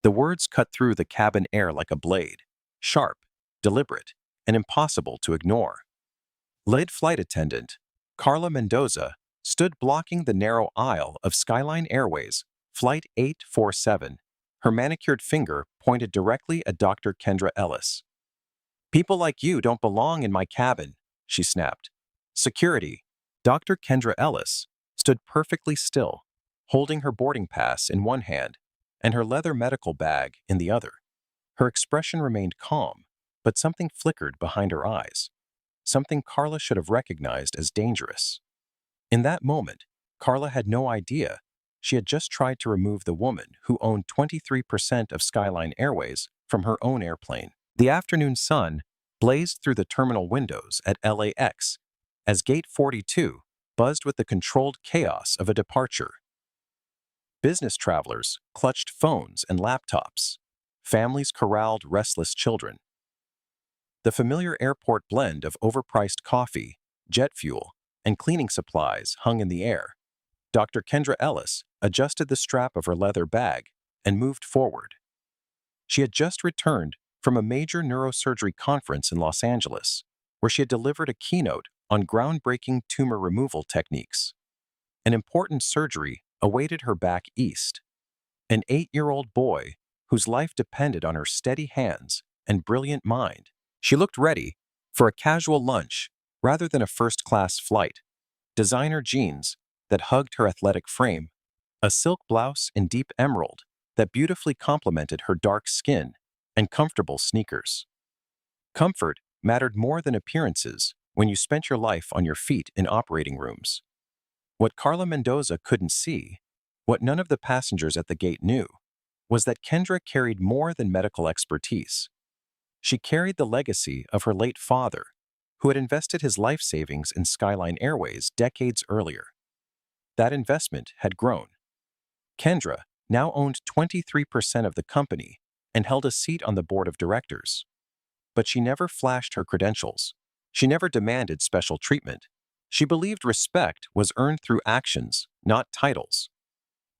The words cut through the cabin air like a blade, sharp, deliberate, and impossible to ignore. Lead flight attendant Carla Mendoza stood blocking the narrow aisle of Skyline Airways Flight 847, her manicured finger pointed directly at Dr. Kendra Ellis. "People like you don't belong in my cabin," she snapped. Security, Dr. Kendra Ellis, stood perfectly still, holding her boarding pass in one hand and her leather medical bag in the other. Her expression remained calm, but something flickered behind her eyes, something Carla should have recognized as dangerous. In that moment, Carla had no idea she had just tried to remove the woman who owned 23% of Skyline Airways from her own airplane. The afternoon sun blazed through the terminal windows at LAX as Gate 42 buzzed with the controlled chaos of a departure. Business travelers clutched phones and laptops. Families corralled restless children. The familiar airport blend of overpriced coffee, jet fuel, and cleaning supplies hung in the air. Dr. Kendra Ellis adjusted the strap of her leather bag and moved forward. She had just returned from a major neurosurgery conference in Los Angeles, where she had delivered a keynote on groundbreaking tumor removal techniques. An important surgery awaited her back east. An 8-year-old boy whose life depended on her steady hands and brilliant mind. She looked ready for a casual lunch rather than a first-class flight. Designer jeans that hugged her athletic frame, a silk blouse in deep emerald that beautifully complemented her dark skin, and comfortable sneakers. Comfort mattered more than appearances when you spent your life on your feet in operating rooms. What Carla Mendoza couldn't see, what none of the passengers at the gate knew, was that Kendra carried more than medical expertise. She carried the legacy of her late father, who had invested his life savings in Skyline Airways decades earlier. That investment had grown. Kendra now owned 23% of the company and held a seat on the board of directors. But she never flashed her credentials. She never demanded special treatment. She believed respect was earned through actions, not titles.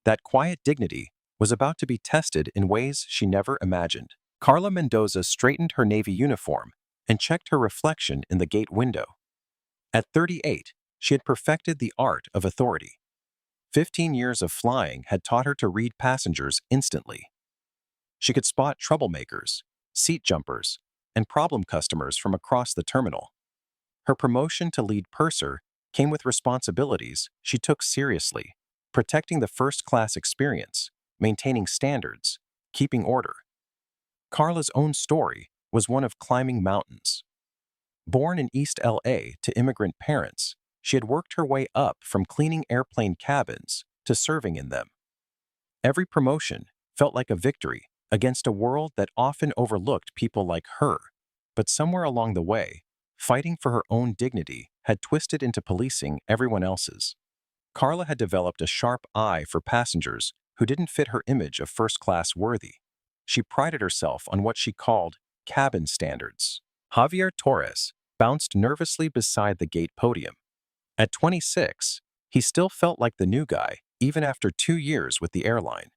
That quiet dignity was about to be tested in ways she never imagined. Carla Mendoza straightened her Navy uniform and checked her reflection in the gate window. At 38, she had perfected the art of authority. 15 years of flying had taught her to read passengers instantly. She could spot troublemakers, seat jumpers, and problem customers from across the terminal. Her promotion to lead purser came with responsibilities she took seriously, protecting the first-class experience, maintaining standards, keeping order. Carla's own story was one of climbing mountains. Born in East LA to immigrant parents, she had worked her way up from cleaning airplane cabins to serving in them. Every promotion felt like a victory against a world that often overlooked people like her, but somewhere along the way, fighting for her own dignity had twisted into policing everyone else's. Carla had developed a sharp eye for passengers who didn't fit her image of first-class worthy. She prided herself on what she called cabin standards. Javier Torres bounced nervously beside the gate podium. At 26, he still felt like the new guy, even after 2 years with the airline.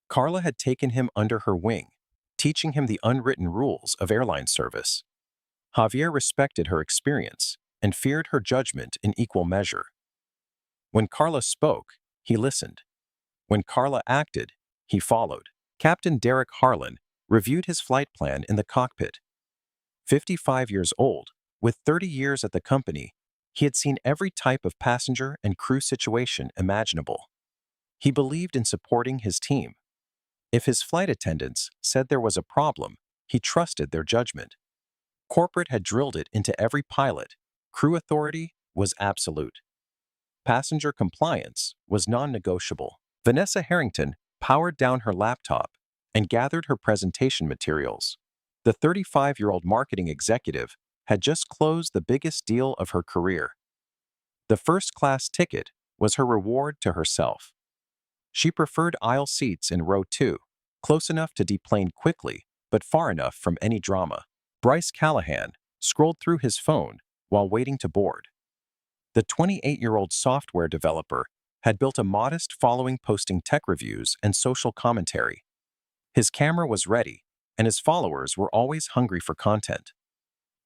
Carla had taken him under her wing, teaching him the unwritten rules of airline service. Javier respected her experience and feared her judgment in equal measure. When Carla spoke, he listened. When Carla acted, he followed. Captain Derek Harlan reviewed his flight plan in the cockpit. 55 years old, with 30 years at the company, he had seen every type of passenger and crew situation imaginable. He believed in supporting his team. If his flight attendants said there was a problem, he trusted their judgment. Corporate had drilled it into every pilot. Crew authority was absolute. Passenger compliance was non-negotiable. Vanessa Harrington powered down her laptop and gathered her presentation materials. The 35-year-old marketing executive had just closed the biggest deal of her career. The first-class ticket was her reward to herself. She preferred aisle seats in row 2, close enough to deplane quickly, but far enough from any drama. Bryce Callahan scrolled through his phone while waiting to board. The 28-year-old software developer had built a modest following posting tech reviews and social commentary. His camera was ready, and his followers were always hungry for content.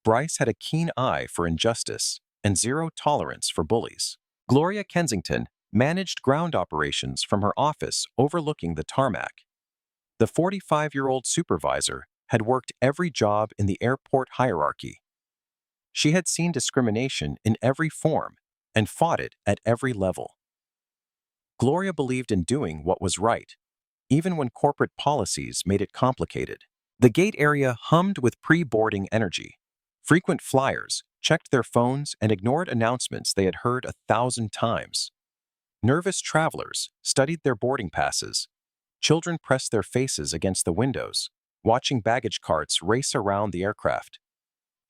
Bryce had a keen eye for injustice and zero tolerance for bullies. Gloria Kensington managed ground operations from her office overlooking the tarmac. The 45-year-old supervisor had worked every job in the airport hierarchy. She had seen discrimination in every form and fought it at every level. Gloria believed in doing what was right, even when corporate policies made it complicated. The gate area hummed with pre-boarding energy. Frequent flyers checked their phones and ignored announcements they had heard 1,000 times. Nervous travelers studied their boarding passes. Children pressed their faces against the windows, watching baggage carts race around the aircraft.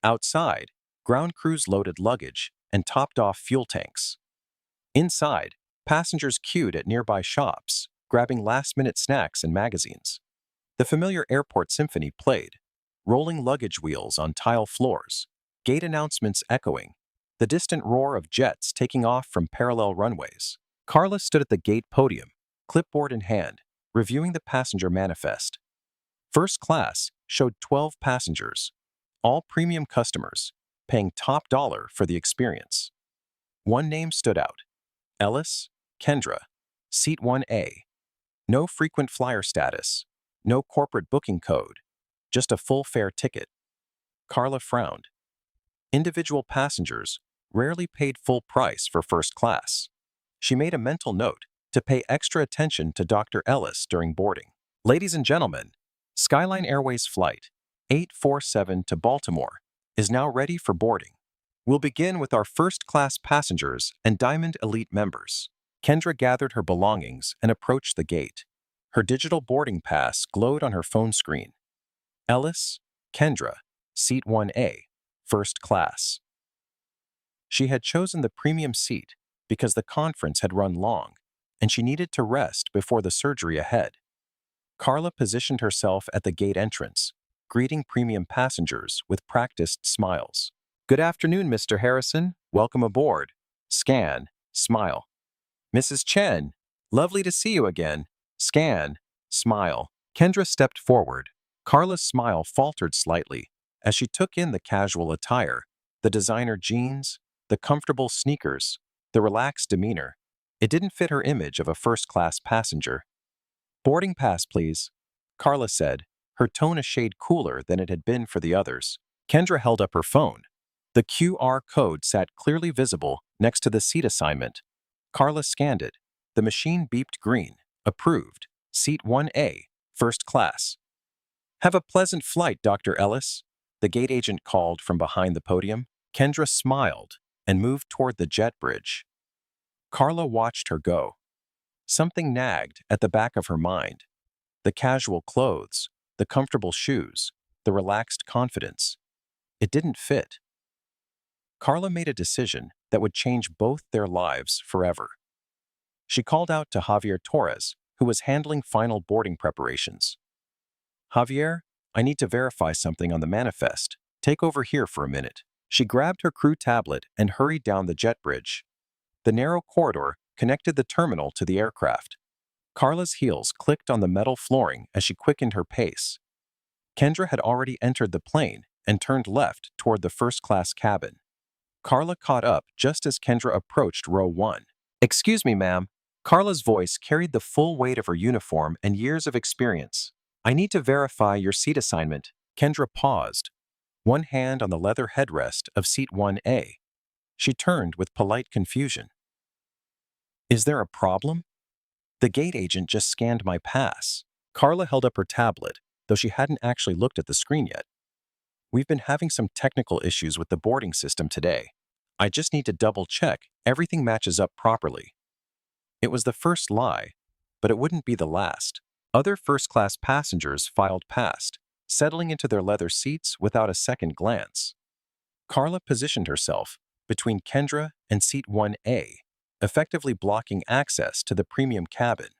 Outside, ground crews loaded luggage and topped off fuel tanks. Inside, passengers queued at nearby shops, grabbing last-minute snacks and magazines. The familiar airport symphony played, rolling luggage wheels on tile floors, gate announcements echoing, the distant roar of jets taking off from parallel runways. Carla stood at the gate podium, clipboard in hand, reviewing the passenger manifest. First class showed 12 passengers, all premium customers, paying top dollar for the experience. One name stood out: Ellis, Kendra, Seat 1A. No frequent flyer status, no corporate booking code, just a full fare ticket. Carla frowned. Individual passengers rarely paid full price for first class. She made a mental note to pay extra attention to Dr. Ellis during boarding. Ladies and gentlemen, Skyline Airways Flight 847 to Baltimore is now ready for boarding. We'll begin with our first-class passengers and Diamond Elite members. Kendra gathered her belongings and approached the gate. Her digital boarding pass glowed on her phone screen. Ellis, Kendra, Seat 1A, First Class. She had chosen the premium seat because the conference had run long, and she needed to rest before the surgery ahead. Carla positioned herself at the gate entrance, greeting premium passengers with practiced smiles. "Good afternoon, Mr. Harrison. Welcome aboard." Scan, smile. "Mrs. Chen, lovely to see you again." Scan, smile. Kendra stepped forward. Carla's smile faltered slightly as she took in the casual attire, the designer jeans, the comfortable sneakers, the relaxed demeanor. It didn't fit her image of a first-class passenger. "Boarding pass, please," Carla said, her tone a shade cooler than it had been for the others. Kendra held up her phone. The QR code sat clearly visible next to the seat assignment. Carla scanned it. The machine beeped green. Approved. Seat 1A, First Class. "Have a pleasant flight, Dr. Ellis," the gate agent called from behind the podium. Kendra smiled and moved toward the jet bridge. Carla watched her go. Something nagged at the back of her mind. The casual clothes, the comfortable shoes, the relaxed confidence. It didn't fit. Carla made a decision that would change both their lives forever. She called out to Javier Torres, who was handling final boarding preparations. "Javier, I need to verify something on the manifest. Take over here for a minute." She grabbed her crew tablet and hurried down the jet bridge. The narrow corridor connected the terminal to the aircraft. Carla's heels clicked on the metal flooring as she quickened her pace. Kendra had already entered the plane and turned left toward the first-class cabin. Carla caught up just as Kendra approached row 1. "Excuse me, ma'am." Carla's voice carried the full weight of her uniform and years of experience. "I need to verify your seat assignment." Kendra paused, one hand on the leather headrest of seat 1A. She turned with polite confusion. "Is there a problem? The gate agent just scanned my pass." Carla held up her tablet, though she hadn't actually looked at the screen yet. "We've been having some technical issues with the boarding system today. I just need to double-check everything matches up properly." It was the first lie, but it wouldn't be the last. Other first-class passengers filed past, settling into their leather seats without a second glance. Carla positioned herself between Kendra and seat 1A, effectively blocking access to the premium cabin.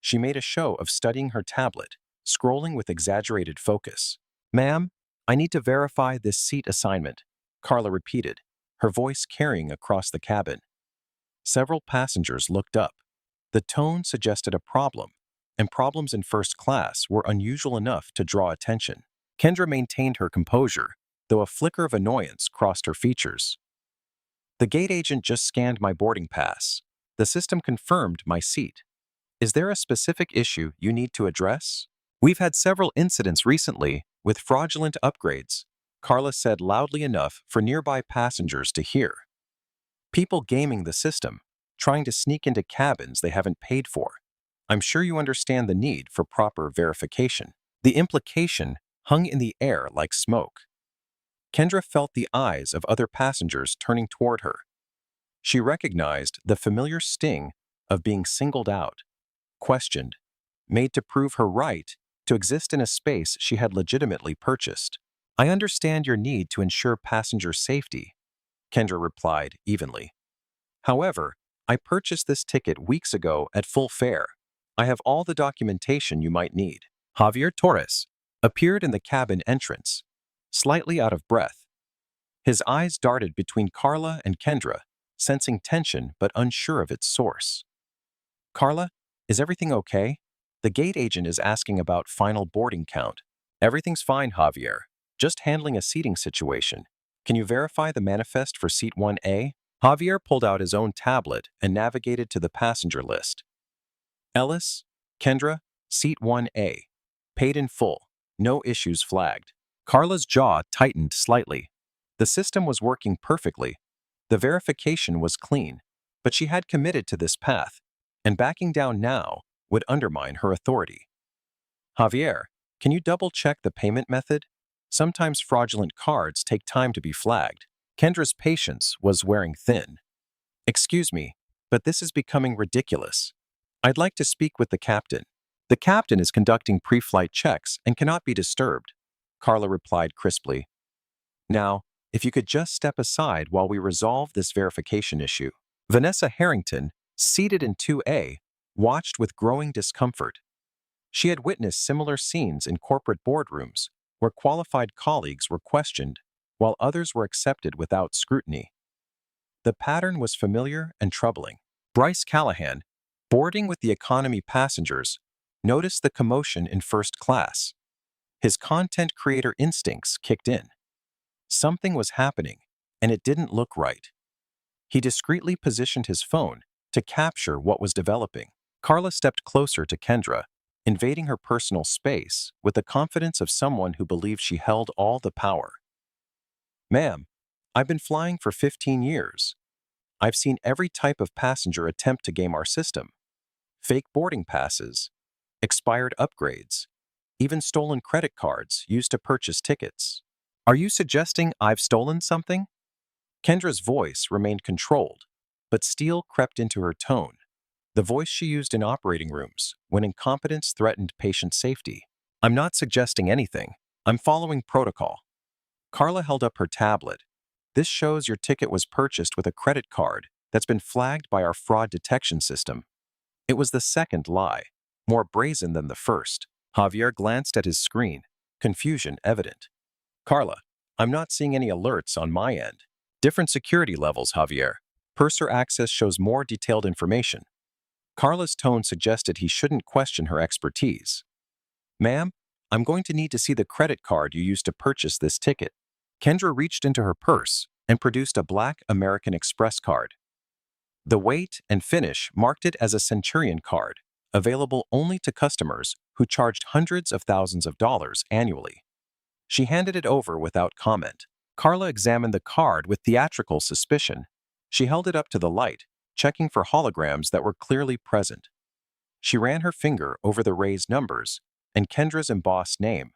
She made a show of studying her tablet, scrolling with exaggerated focus. "Ma'am, I need to verify this seat assignment," Carla repeated, her voice carrying across the cabin. Several passengers looked up. The tone suggested a problem, and problems in first class were unusual enough to draw attention. Kendra maintained her composure, though a flicker of annoyance crossed her features. The gate agent just scanned my boarding pass. The system confirmed my seat. Is there a specific issue you need to address? We've had several incidents recently with fraudulent upgrades, Carla said loudly enough for nearby passengers to hear. People gaming the system, trying to sneak into cabins they haven't paid for. I'm sure you understand the need for proper verification. The implication hung in the air like smoke. Kendra felt the eyes of other passengers turning toward her. She recognized the familiar sting of being singled out, questioned, made to prove her right to exist in a space she had legitimately purchased. I understand your need to ensure passenger safety, Kendra replied evenly. However, I purchased this ticket weeks ago at full fare. I have all the documentation you might need. Javier Torres appeared in the cabin entrance, slightly out of breath. His eyes darted between Carla and Kendra, sensing tension but unsure of its source. Carla, is everything okay? The gate agent is asking about final boarding count. Everything's fine, Javier. Just handling a seating situation. Can you verify the manifest for seat 1A? Javier pulled out his own tablet and navigated to the passenger list. Ellis, Kendra, seat 1A. Paid in full. No issues flagged. Carla's jaw tightened slightly. The system was working perfectly. The verification was clean, but she had committed to this path, and backing down now would undermine her authority. Javier, can you double-check the payment method? Sometimes fraudulent cards take time to be flagged. Kendra's patience was wearing thin. Excuse me, but this is becoming ridiculous. I'd like to speak with the captain. The captain is conducting pre-flight checks and cannot be disturbed, Carla replied crisply. Now, if you could just step aside while we resolve this verification issue. Vanessa Harrington, seated in 2A, watched with growing discomfort. She had witnessed similar scenes in corporate boardrooms where qualified colleagues were questioned while others were accepted without scrutiny. The pattern was familiar and troubling. Bryce Callahan, boarding with the economy passengers, noticed the commotion in first class. His content creator instincts kicked in. Something was happening, and it didn't look right. He discreetly positioned his phone to capture what was developing. Carla stepped closer to Kendra, invading her personal space with the confidence of someone who believed she held all the power. Ma'am, I've been flying for 15 years. I've seen every type of passenger attempt to game our system. Fake boarding passes, expired upgrades, even stolen credit cards used to purchase tickets. Are you suggesting I've stolen something? Kendra's voice remained controlled, but steel crept into her tone, the voice she used in operating rooms when incompetence threatened patient safety. I'm not suggesting anything. I'm following protocol. Carla held up her tablet. This shows your ticket was purchased with a credit card that's been flagged by our fraud detection system. It was the second lie, more brazen than the first. Javier glanced at his screen, confusion evident. Carla, I'm not seeing any alerts on my end. Different security levels, Javier. Purser access shows more detailed information. Carla's tone suggested he shouldn't question her expertise. Ma'am, I'm going to need to see the credit card you used to purchase this ticket. Kendra reached into her purse and produced a black American Express card. The weight and finish marked it as a Centurion card, available only to customers who charged hundreds of thousands of dollars annually. She handed it over without comment. Carla examined the card with theatrical suspicion. She held it up to the light, checking for holograms that were clearly present. She ran her finger over the raised numbers and Kendra's embossed name.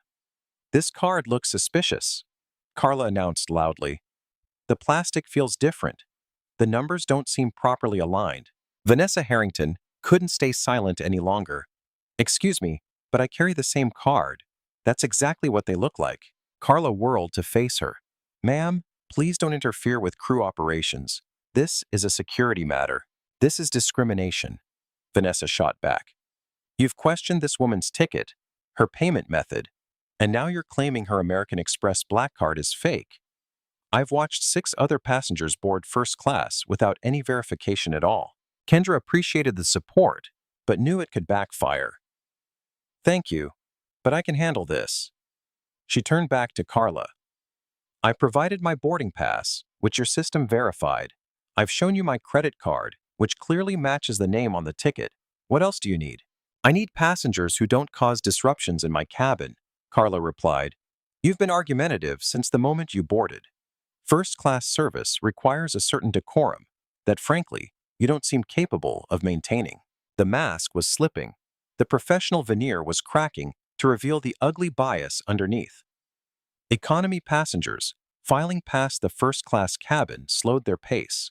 This card looks suspicious, Carla announced loudly. The plastic feels different. The numbers don't seem properly aligned. Vanessa Harrington couldn't stay silent any longer. Excuse me, but I carry the same card. That's exactly what they look like. Carla whirled to face her. Ma'am, please don't interfere with crew operations. This is a security matter. This is discrimination, Vanessa shot back. You've questioned this woman's ticket, her payment method, and now you're claiming her American Express black card is fake. I've watched 6 other passengers board first class without any verification at all. Kendra appreciated the support, but knew it could backfire. Thank you, but I can handle this. She turned back to Carla. I provided my boarding pass, which your system verified. I've shown you my credit card, which clearly matches the name on the ticket. What else do you need? I need passengers who don't cause disruptions in my cabin, Carla replied. You've been argumentative since the moment you boarded. First-class service requires a certain decorum that, frankly, you don't seem capable of maintaining. The mask was slipping. The professional veneer was cracking to reveal the ugly bias underneath. Economy passengers, filing past the first-class cabin, slowed their pace.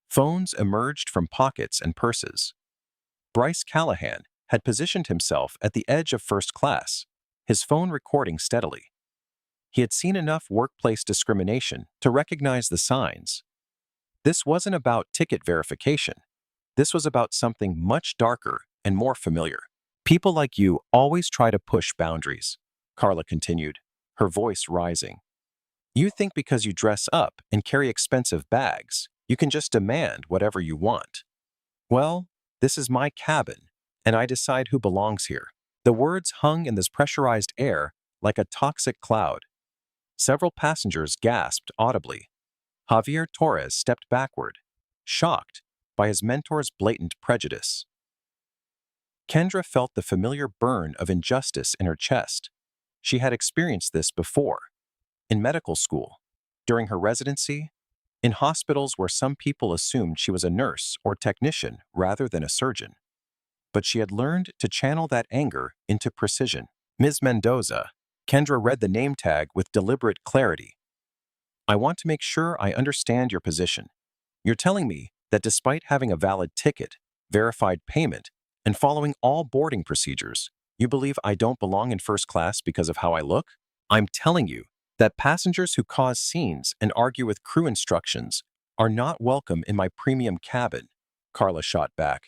Phones emerged from pockets and purses. Bryce Callahan had positioned himself at the edge of first class, his phone recording steadily. He had seen enough workplace discrimination to recognize the signs. This wasn't about ticket verification. This was about something much darker and more familiar. People like you always try to push boundaries, Carla continued, her voice rising. You think because you dress up and carry expensive bags, you can just demand whatever you want. Well, this is my cabin, and I decide who belongs here. The words hung in this pressurized air like a toxic cloud. Several passengers gasped audibly. Javier Torres stepped backward, shocked by his mentor's blatant prejudice. Kendra felt the familiar burn of injustice in her chest. She had experienced this before. In medical school, during her residency, in hospitals where some people assumed she was a nurse or technician rather than a surgeon. But she had learned to channel that anger into precision. Ms. Mendoza, Kendra read the name tag with deliberate clarity. I want to make sure I understand your position. You're telling me that despite having a valid ticket, verified payment, and following all boarding procedures, you believe I don't belong in first class because of how I look? I'm telling you that passengers who cause scenes and argue with crew instructions are not welcome in my premium cabin, Carla shot back.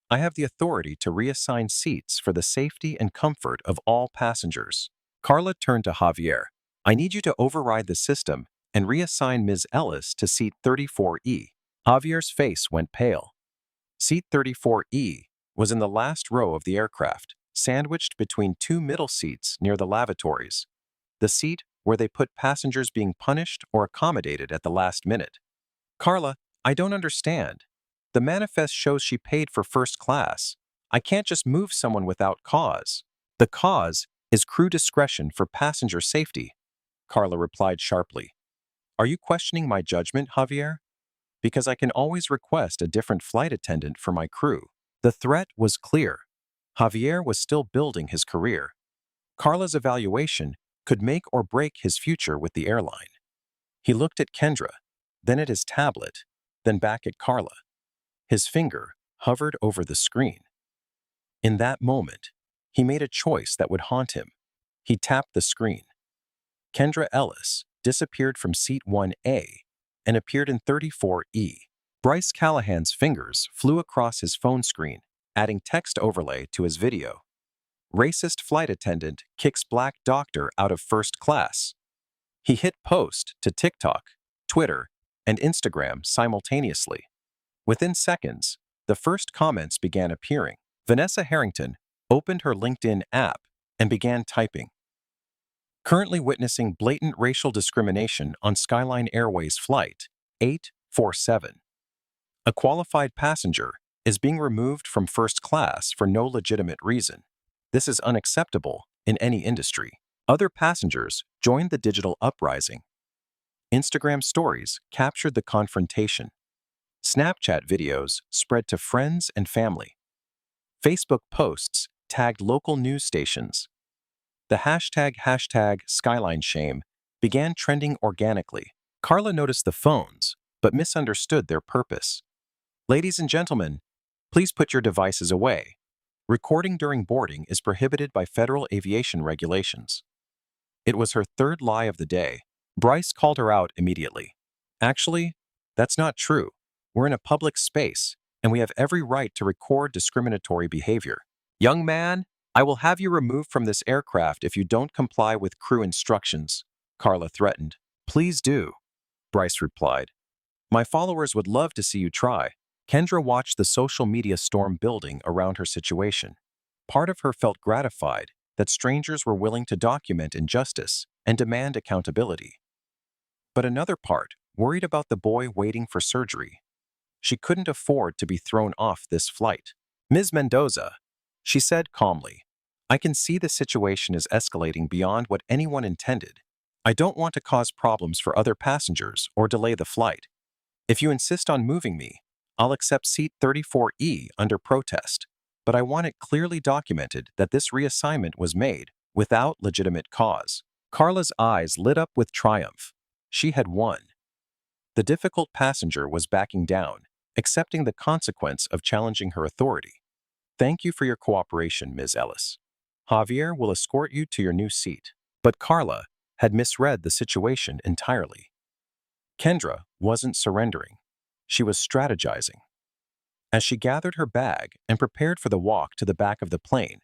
I have the authority to reassign seats for the safety and comfort of all passengers. Carla turned to Javier. I need you to override the system and reassign Ms. Ellis to seat 34E. Javier's face went pale. Seat 34E was in the last row of the aircraft, sandwiched between two middle seats near the lavatories, the seat where they put passengers being punished or accommodated at the last minute. Carla, I don't understand. The manifest shows she paid for first class. I can't just move someone without cause. The cause is crew discretion for passenger safety, Carla replied sharply. Are you questioning my judgment, Javier? Because I can always request a different flight attendant for my crew. The threat was clear. Javier was still building his career. Carla's evaluation could make or break his future with the airline. He looked at Kendra, then at his tablet, then back at Carla. His finger hovered over the screen. In that moment, he made a choice that would haunt him. He tapped the screen. Kendra Ellis disappeared from seat 1A and appeared in 34E. Bryce Callahan's fingers flew across his phone screen, adding text overlay to his video. Racist flight attendant kicks black doctor out of first class. He hit post to TikTok, Twitter, and Instagram simultaneously. Within seconds, the first comments began appearing. Vanessa Harrington opened her LinkedIn app and began typing. Currently witnessing blatant racial discrimination on Skyline Airways Flight 847. A qualified passenger is being removed from first class for no legitimate reason. This is unacceptable in any industry. Other passengers joined the digital uprising. Instagram stories captured the confrontation. Snapchat videos spread to friends and family. Facebook posts tagged local news stations. The hashtag Skyline Shame began trending organically. Carla noticed the phones, but misunderstood their purpose. Ladies and gentlemen, please put your devices away. Recording during boarding is prohibited by federal aviation regulations. It was her third lie of the day. Bryce called her out immediately. Actually, that's not true. We're in a public space, and we have every right to record discriminatory behavior. Young man, I will have you removed from this aircraft if you don't comply with crew instructions, Carla threatened. Please do, Bryce replied. My followers would love to see you try. Kendra watched the social media storm building around her situation. Part of her felt gratified that strangers were willing to document injustice and demand accountability. But another part worried about the boy waiting for surgery. She couldn't afford to be thrown off this flight. "Ms. Mendoza," she said calmly, "I can see the situation is escalating beyond what anyone intended. I don't want to cause problems for other passengers or delay the flight. If you insist on moving me, I'll accept seat 34E under protest, but I want it clearly documented that this reassignment was made without legitimate cause." Carla's eyes lit up with triumph. She had won. The difficult passenger was backing down, accepting the consequence of challenging her authority. "Thank you for your cooperation, Ms. Ellis. Javier will escort you to your new seat." But Carla had misread the situation entirely. Kendra wasn't surrendering. She was strategizing. As she gathered her bag and prepared for the walk to the back of the plane,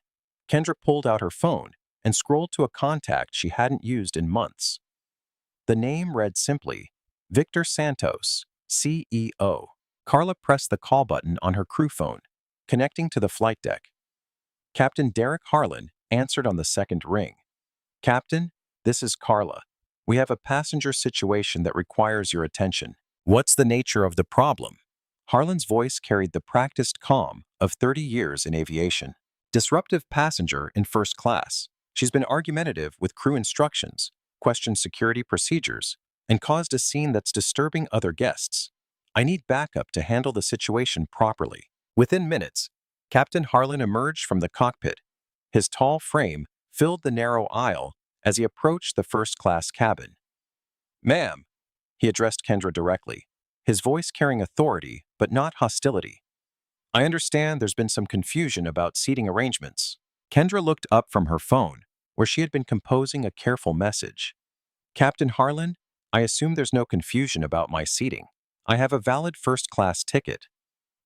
Kendra pulled out her phone and scrolled to a contact she hadn't used in months. The name read simply, Victor Santos, CEO. Carla pressed the call button on her crew phone, connecting to the flight deck. Captain Derek Harlan answered on the second ring. "Captain, this is Carla. We have a passenger situation that requires your attention." "What's the nature of the problem?" Harlan's voice carried the practiced calm of 30 years in aviation. "Disruptive passenger in first class. She's been argumentative with crew instructions, questioned security procedures, and caused a scene that's disturbing other guests. I need backup to handle the situation properly." Within minutes, Captain Harlan emerged from the cockpit. His tall frame filled the narrow aisle as he approached the first-class cabin. "Ma'am," he addressed Kendra directly, his voice carrying authority but not hostility. "I understand there's been some confusion about seating arrangements." Kendra looked up from her phone, where she had been composing a careful message. "Captain Harlan, I assume there's no confusion about my seating. I have a valid first-class ticket.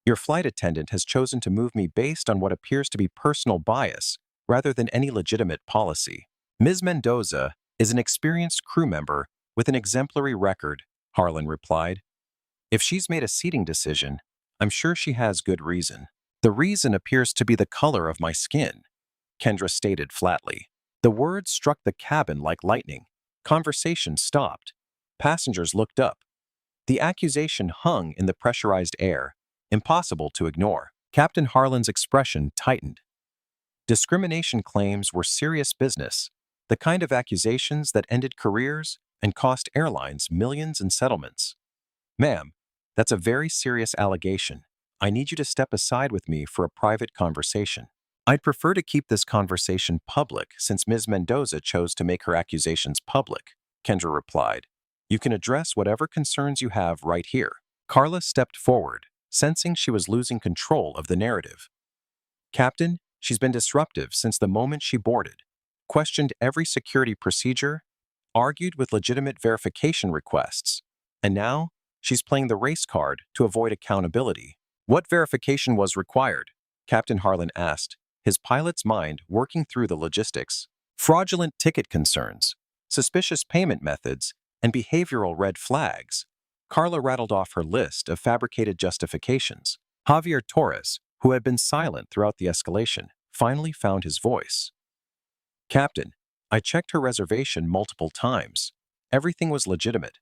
Your flight attendant has chosen to move me based on what appears to be personal bias rather than any legitimate policy." "Ms. Mendoza is an experienced crew member with an exemplary record," Harlan replied. "If she's made a seating decision, I'm sure she has good reason." "The reason appears to be the color of my skin," Kendra stated flatly. The words struck the cabin like lightning. Conversation stopped. Passengers looked up. The accusation hung in the pressurized air, impossible to ignore. Captain Harlan's expression tightened. Discrimination claims were serious business, the kind of accusations that ended careers and cost airlines millions in settlements. "Ma'am, that's a very serious allegation. I need you to step aside with me for a private conversation." "I'd prefer to keep this conversation public since Ms. Mendoza chose to make her accusations public," Kendra replied. "You can address whatever concerns you have right here." Carla stepped forward, sensing she was losing control of the narrative. "Captain, she's been disruptive since the moment she boarded, questioned every security procedure, argued with legitimate verification requests, and now she's playing the race card to avoid accountability." "What verification was required?" Captain Harlan asked, his pilot's mind working through the logistics. "Fraudulent ticket concerns, suspicious payment methods, and behavioral red flags." Carla rattled off her list of fabricated justifications. Javier Torres, who had been silent throughout the escalation, finally found his voice. "Captain, I checked her reservation multiple times. Everything was legitimate.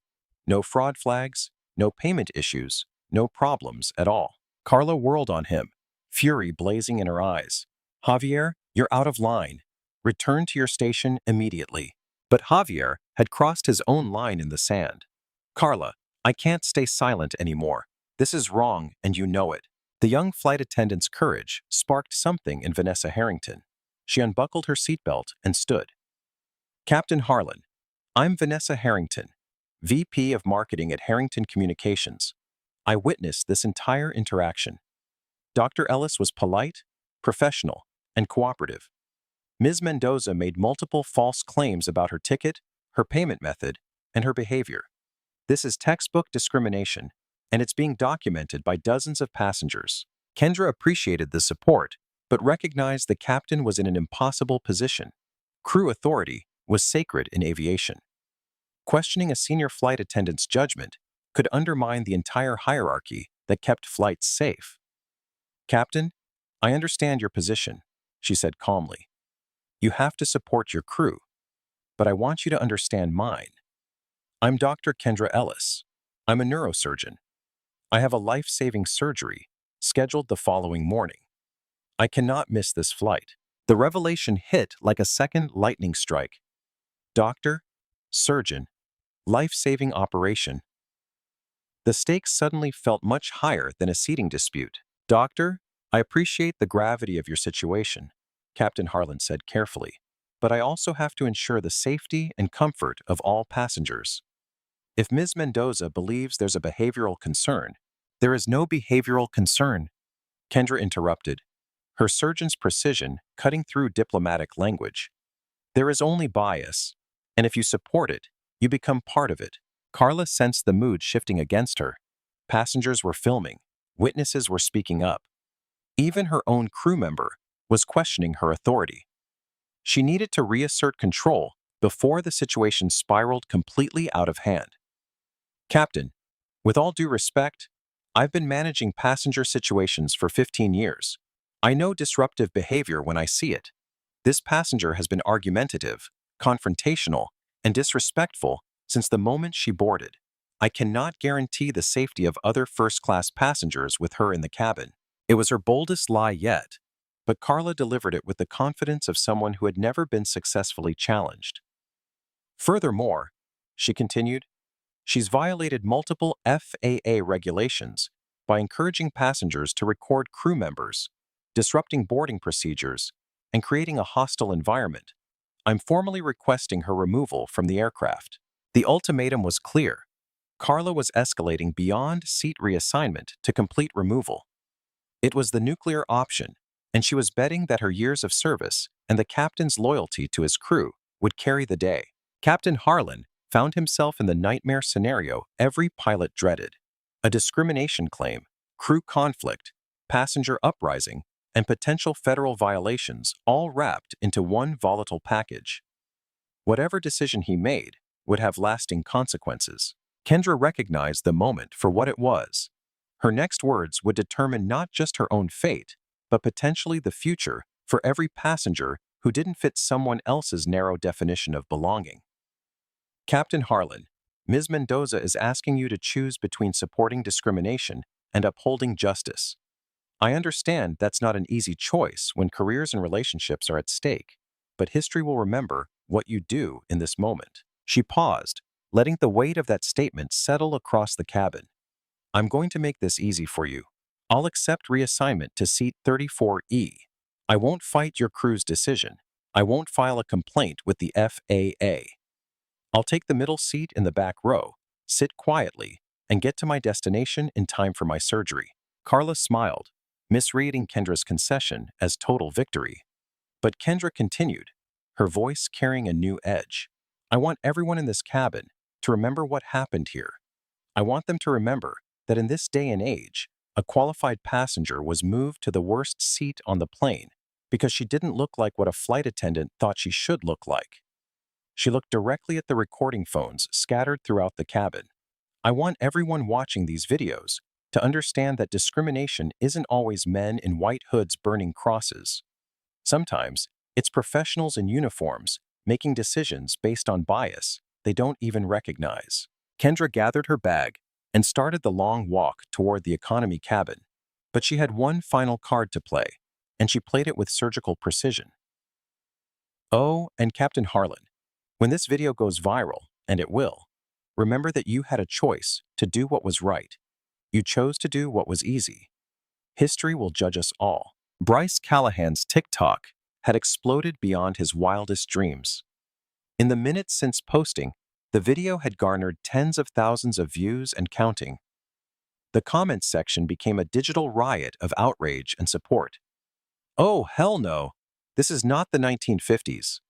No fraud flags, no payment issues, no problems at all." Carla whirled on him, fury blazing in her eyes. "Javier, you're out of line. Return to your station immediately." But Javier had crossed his own line in the sand. "Carla, I can't stay silent anymore. This is wrong, and you know it." The young flight attendant's courage sparked something in Vanessa Harrington. She unbuckled her seatbelt and stood. "Captain Harlan, I'm Vanessa Harrington, VP of Marketing at Harrington Communications. I witnessed this entire interaction. Dr. Ellis was polite, professional, and cooperative. Ms. Mendoza made multiple false claims about her ticket, her payment method, and her behavior. This is textbook discrimination, and it's being documented by dozens of passengers." Kendra appreciated the support, but recognized the captain was in an impossible position. Crew authority was sacred in aviation. Questioning a senior flight attendant's judgment could undermine the entire hierarchy that kept flights safe. "Captain, I understand your position," she said calmly. You have to support your crew, but I want you to understand mine. I'm Dr. Kendra Ellis. I'm a neurosurgeon. I have a life-saving surgery scheduled the following morning. I cannot miss this flight." The revelation hit like a second lightning strike. Doctor, surgeon, life-saving operation. The stakes suddenly felt much higher than a seating dispute. "Doctor, I appreciate the gravity of your situation," Captain Harlan said carefully, "but I also have to ensure the safety and comfort of all passengers. If Ms. Mendoza believes there's a behavioral concern, there is no behavioral concern," Kendra interrupted, her surgeon's precision cutting through diplomatic language. "There is only bias, and if you support it, you become part of it." Carla sensed the mood shifting against her. Passengers were filming, witnesses were speaking up. Even her own crew member was questioning her authority. She needed to reassert control before the situation spiraled completely out of hand. "Captain, with all due respect, I've been managing passenger situations for 15 years. I know disruptive behavior when I see it. This passenger has been argumentative, confrontational, and disrespectful since the moment she boarded. I cannot guarantee the safety of other first-class passengers with her in the cabin." It was her boldest lie yet, but Carla delivered it with the confidence of someone who had never been successfully challenged. "Furthermore," she continued, "she's violated multiple FAA regulations by encouraging passengers to record crew members, disrupting boarding procedures, and creating a hostile environment. I'm formally requesting her removal from the aircraft." The ultimatum was clear. Carla was escalating beyond seat reassignment to complete removal. It was the nuclear option, and she was betting that her years of service and the captain's loyalty to his crew would carry the day. Captain Harlan found himself in the nightmare scenario every pilot dreaded: a discrimination claim, crew conflict, passenger uprising, and potential federal violations all wrapped into one volatile package. Whatever decision he made would have lasting consequences. Kendra recognized the moment for what it was. Her next words would determine not just her own fate, but potentially the future for every passenger who didn't fit someone else's narrow definition of belonging. "Captain Harlan, Ms. Mendoza is asking you to choose between supporting discrimination and upholding justice. I understand that's not an easy choice when careers and relationships are at stake, but history will remember what you do in this moment." She paused, letting the weight of that statement settle across the cabin. "I'm going to make this easy for you. I'll accept reassignment to seat 34E. I won't fight your crew's decision. I won't file a complaint with the FAA. I'll take the middle seat in the back row, sit quietly, and get to my destination in time for my surgery." Carla smiled, misreading Kendra's concession as total victory. But Kendra continued, her voice carrying a new edge. "I want everyone in this cabin to remember what happened here. I want them to remember that in this day and age, a qualified passenger was moved to the worst seat on the plane because she didn't look like what a flight attendant thought she should look like." She looked directly at the recording phones scattered throughout the cabin. "I want everyone watching these videos to understand that discrimination isn't always men in white hoods burning crosses. Sometimes, it's professionals in uniforms making decisions based on bias they don't even recognize." Kendra gathered her bag and started the long walk toward the economy cabin. But she had one final card to play, and she played it with surgical precision. "Oh, and Captain Harlan, when this video goes viral, and it will, remember that you had a choice to do what was right. You chose to do what was easy. History will judge us all." Bryce Callahan's TikTok had exploded beyond his wildest dreams. In the minutes since posting, the video had garnered tens of thousands of views and counting. The comments section became a digital riot of outrage and support. "Oh, hell no. This is not the 1950s.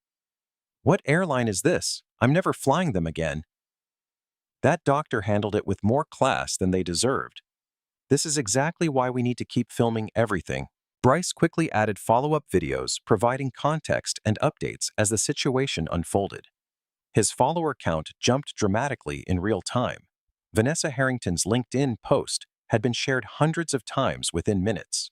What airline is this? I'm never flying them again." "That doctor handled it with more class than they deserved. This is exactly why we need to keep filming everything." Bryce quickly added follow-up videos providing context and updates as the situation unfolded. His follower count jumped dramatically in real time. Vanessa Harrington's LinkedIn post had been shared hundreds of times within minutes.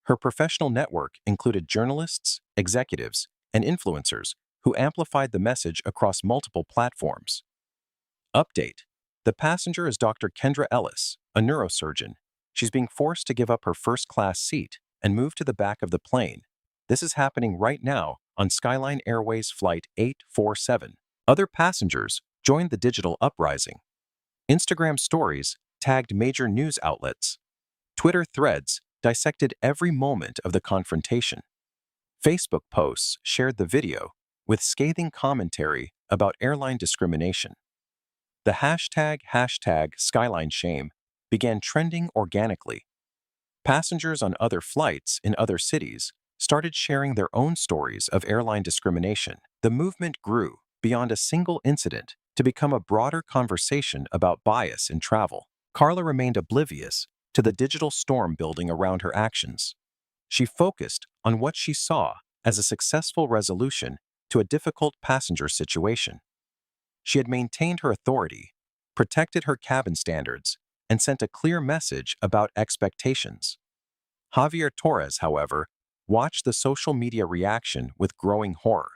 Her professional network included journalists, executives, and influencers who amplified the message across multiple platforms. Update: the passenger is Dr. Kendra Ellis, a neurosurgeon. She's being forced to give up her first-class seat and move to the back of the plane. This is happening right now on Skyline Airways Flight 847. Other passengers joined the digital uprising. Instagram stories tagged major news outlets. Twitter threads dissected every moment of the confrontation. Facebook posts shared the video with scathing commentary about airline discrimination. The hashtag Skyline Shame began trending organically. Passengers on other flights in other cities started sharing their own stories of airline discrimination. The movement grew beyond a single incident to become a broader conversation about bias in travel. Carla remained oblivious to the digital storm building around her actions. She focused on what she saw as a successful resolution to a difficult passenger situation. She had maintained her authority, protected her cabin standards, and sent a clear message about expectations. Javier Torres, however, watched the social media reaction with growing horror.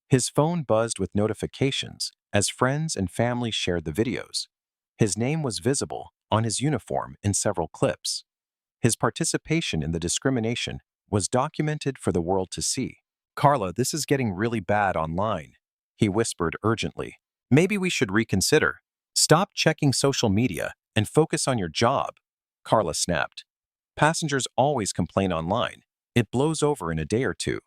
His phone buzzed with notifications as friends and family shared the videos. His name was visible on his uniform in several clips. His participation in the discrimination was documented for the world to see. "Carla, this is getting really bad online," he whispered urgently. "Maybe we should reconsider. Stop checking social media and focus on your job," Carla snapped. "Passengers always complain online. It blows over in a day or two.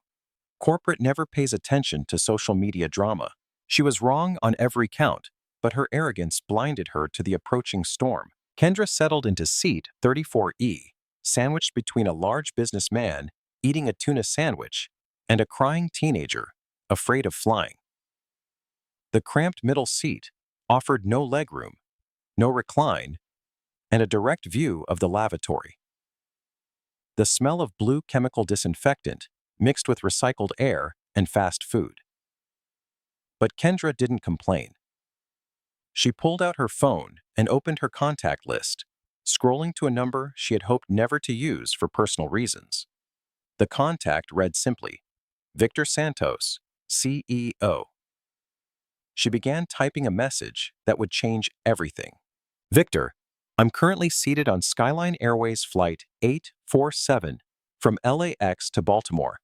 Corporate never pays attention to social media drama." She was wrong on every count, but her arrogance blinded her to the approaching storm. Kendra settled into seat 34E, sandwiched between a large businessman eating a tuna sandwich and a crying teenager afraid of flying. The cramped middle seat offered no legroom, no recline, and a direct view of the lavatory. The smell of blue chemical disinfectant mixed with recycled air and fast food. But Kendra didn't complain. She pulled out her phone and opened her contact list, scrolling to a number she had hoped never to use for personal reasons. The contact read simply, "Victor Santos, CEO." She began typing a message that would change everything. "Victor, I'm currently seated on Skyline Airways Flight 847 from LAX to Baltimore.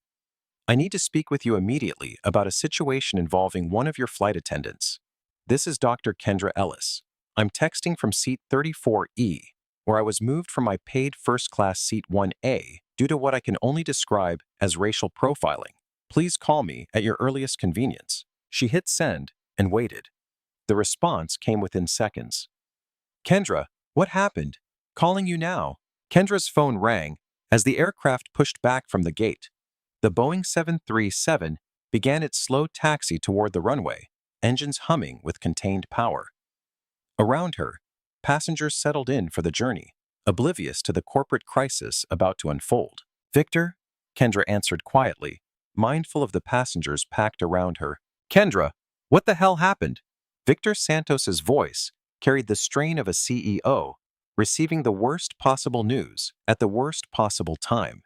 I need to speak with you immediately about a situation involving one of your flight attendants. This is Dr. Kendra Ellis. I'm texting from seat 34E, where I was moved from my paid first-class seat 1A due to what I can only describe as racial profiling. Please call me at your earliest convenience." She hit send and waited. The response came within seconds. "Kendra, what happened? Calling you now." Kendra's phone rang as the aircraft pushed back from the gate. The Boeing 737 began its slow taxi toward the runway, engines humming with contained power. Around her, passengers settled in for the journey, oblivious to the corporate crisis about to unfold. "Victor?" Kendra answered quietly, mindful of the passengers packed around her. "Kendra, what the hell happened?" Victor Santos's voice carried the strain of a CEO receiving the worst possible news at the worst possible time.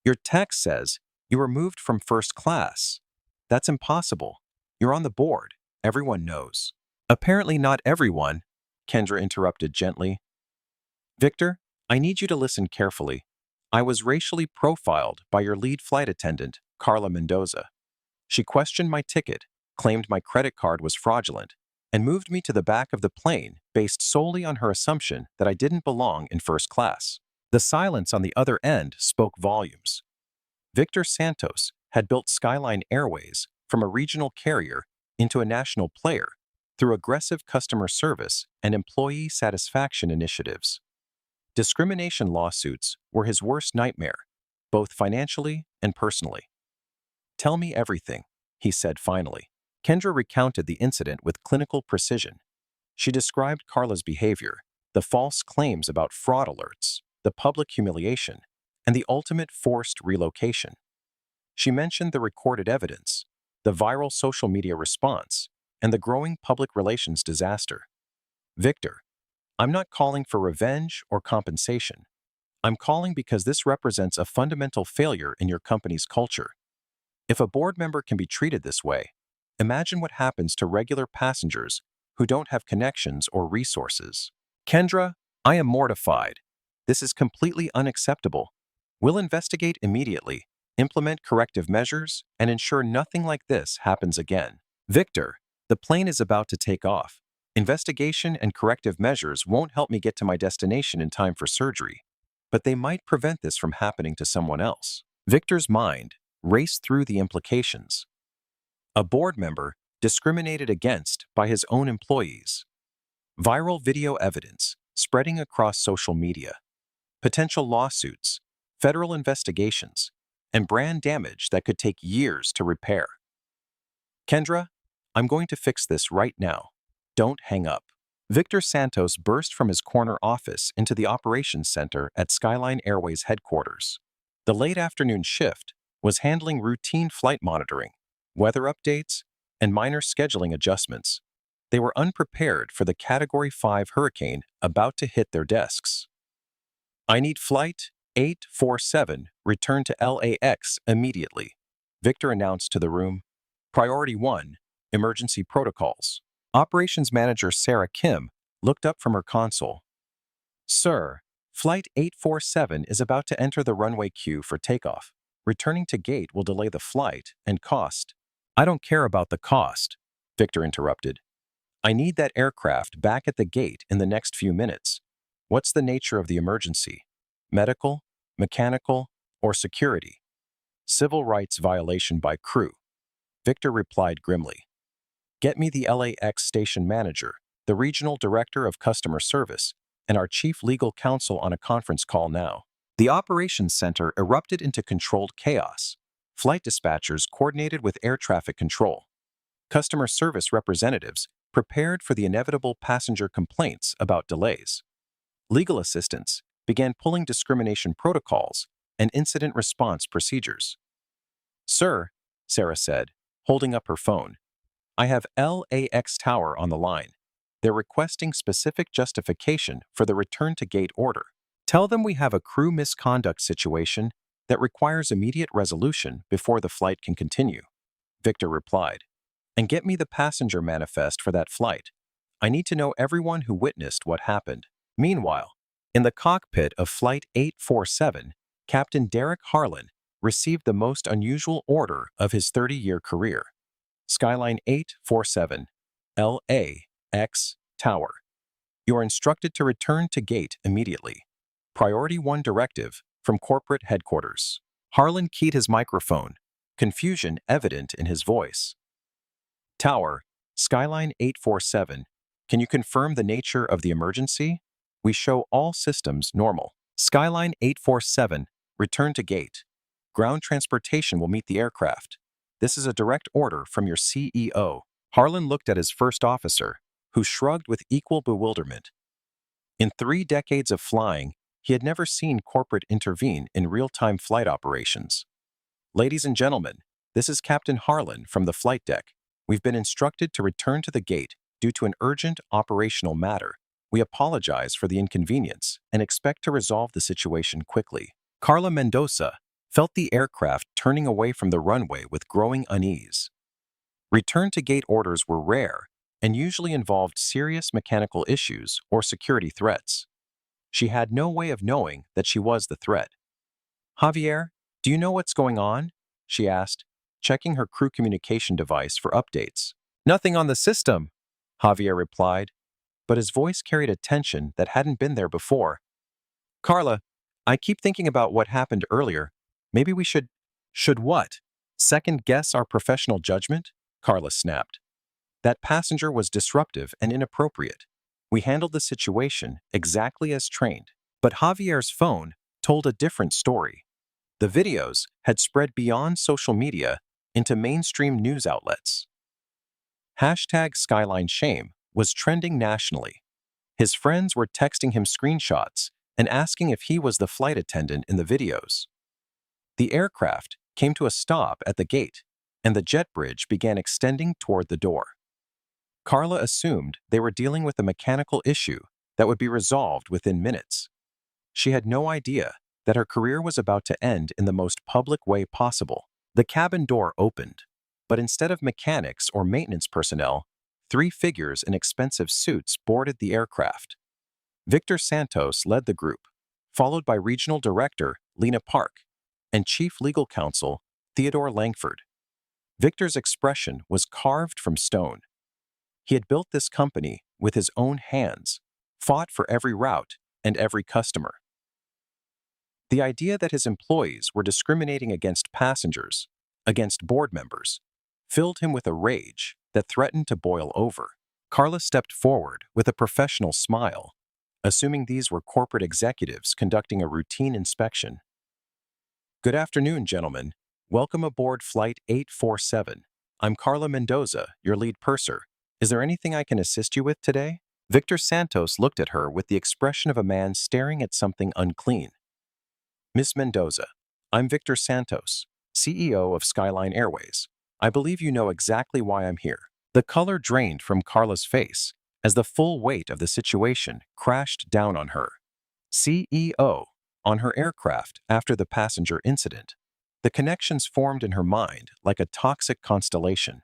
"Your text says you were moved from first class. That's impossible. You're on the board. Everyone knows." "Apparently not everyone," Kendra interrupted gently. "Victor, I need you to listen carefully. I was racially profiled by your lead flight attendant, Carla Mendoza. She questioned my ticket, claimed my credit card was fraudulent, and moved me to the back of the plane based solely on her assumption that I didn't belong in first class." The silence on the other end spoke volumes. Victor Santos had built Skyline Airways from a regional carrier into a national player through aggressive customer service and employee satisfaction initiatives. Discrimination lawsuits were his worst nightmare, both financially and personally. "Tell me everything," he said finally. Kendra recounted the incident with clinical precision. She described Carla's behavior, the false claims about fraud alerts, the public humiliation, and the ultimate forced relocation. She mentioned the recorded evidence, the viral social media response, and the growing public relations disaster. "Victor, I'm not calling for revenge or compensation. I'm calling because this represents a fundamental failure in your company's culture. If a board member can be treated this way, imagine what happens to regular passengers who don't have connections or resources. Kendra, I am mortified. This is completely unacceptable. We'll investigate immediately, implement corrective measures, and ensure nothing like this happens again. Victor, the plane is about to take off. Investigation and corrective measures won't help me get to my destination in time for surgery, but they might prevent this from happening to someone else. Victor's mind raced through the implications. A board member discriminated against by his own employees. Viral video evidence spreading across social media. Potential lawsuits, federal investigations, and brand damage that could take years to repair. Kendra, I'm going to fix this right now. Don't hang up. Victor Santos burst from his corner office into the operations center at Skyline Airways headquarters. The late afternoon shift was handling routine flight monitoring, weather updates, and minor scheduling adjustments. They were unprepared for the Category 5 hurricane about to hit their desks. I need Flight 847 return to LAX immediately, Victor announced to the room. Priority 1, Emergency Protocols. Operations Manager Sarah Kim looked up from her console. Sir, Flight 847 is about to enter the runway queue for takeoff. Returning to gate will delay the flight and cost. I don't care about the cost, Victor interrupted. I need that aircraft back at the gate in the next few minutes. What's the nature of the emergency? Medical, mechanical, or security? Civil rights violation by crew, Victor replied grimly. Get me the LAX station manager, the regional director of customer service, and our chief legal counsel on a conference call now. The operations center erupted into controlled chaos. Flight dispatchers coordinated with air traffic control. Customer service representatives prepared for the inevitable passenger complaints about delays. Legal assistants began pulling discrimination protocols and incident response procedures. Sir, Sarah said, holding up her phone, I have LAX Tower on the line. They're requesting specific justification for the return to gate order. Tell them we have a crew misconduct situation that requires immediate resolution before the flight can continue, Victor replied. And get me the passenger manifest for that flight. I need to know everyone who witnessed what happened. Meanwhile, in the cockpit of Flight 847, Captain Derek Harlan received the most unusual order of his 30-year career. Skyline 847, LAX Tower. You are instructed to return to gate immediately. Priority 1 directive from corporate headquarters. Harlan keyed his microphone, confusion evident in his voice. Tower, Skyline 847. Can you confirm the nature of the emergency? We show all systems normal. Skyline 847, return to gate. Ground transportation will meet the aircraft. This is a direct order from your CEO. Harlan looked at his first officer, who shrugged with equal bewilderment. In 3 decades of flying, he had never seen corporate intervene in real-time flight operations. Ladies and gentlemen, this is Captain Harlan from the flight deck. We've been instructed to return to the gate due to an urgent operational matter. We apologize for the inconvenience and expect to resolve the situation quickly. Carla Mendoza felt the aircraft turning away from the runway with growing unease. Return-to-gate orders were rare and usually involved serious mechanical issues or security threats. She had no way of knowing that she was the threat. Javier, do you know what's going on? She asked, checking her crew communication device for updates. Nothing on the system, Javier replied, but his voice carried a tension that hadn't been there before. Carla, I keep thinking about what happened earlier. Maybe we should what? Second-guess our professional judgment? Carla snapped. That passenger was disruptive and inappropriate. We handled the situation exactly as trained. But Javier's phone told a different story. The videos had spread beyond social media into mainstream news outlets. Hashtag Skyline Shame was trending nationally. His friends were texting him screenshots and asking if he was the flight attendant in the videos. The aircraft came to a stop at the gate, and the jet bridge began extending toward the door. Carla assumed they were dealing with a mechanical issue that would be resolved within minutes. She had no idea that her career was about to end in the most public way possible. The cabin door opened, but instead of mechanics or maintenance personnel, 3 figures in expensive suits boarded the aircraft. Victor Santos led the group, followed by Regional Director Lena Park and Chief Legal Counsel Theodore Langford. Victor's expression was carved from stone. He had built this company with his own hands, fought for every route and every customer. The idea that his employees were discriminating against passengers, against board members, filled him with a rage that threatened to boil over. Carla stepped forward with a professional smile, assuming these were corporate executives conducting a routine inspection. Good afternoon, gentlemen. Welcome aboard Flight 847. I'm Carla Mendoza, your lead purser. Is there anything I can assist you with today? Victor Santos looked at her with the expression of a man staring at something unclean. Miss Mendoza, I'm Victor Santos, CEO of Skyline Airways. I believe you know exactly why I'm here. The color drained from Carla's face as the full weight of the situation crashed down on her. CEO on her aircraft after the passenger incident. The connections formed in her mind like a toxic constellation.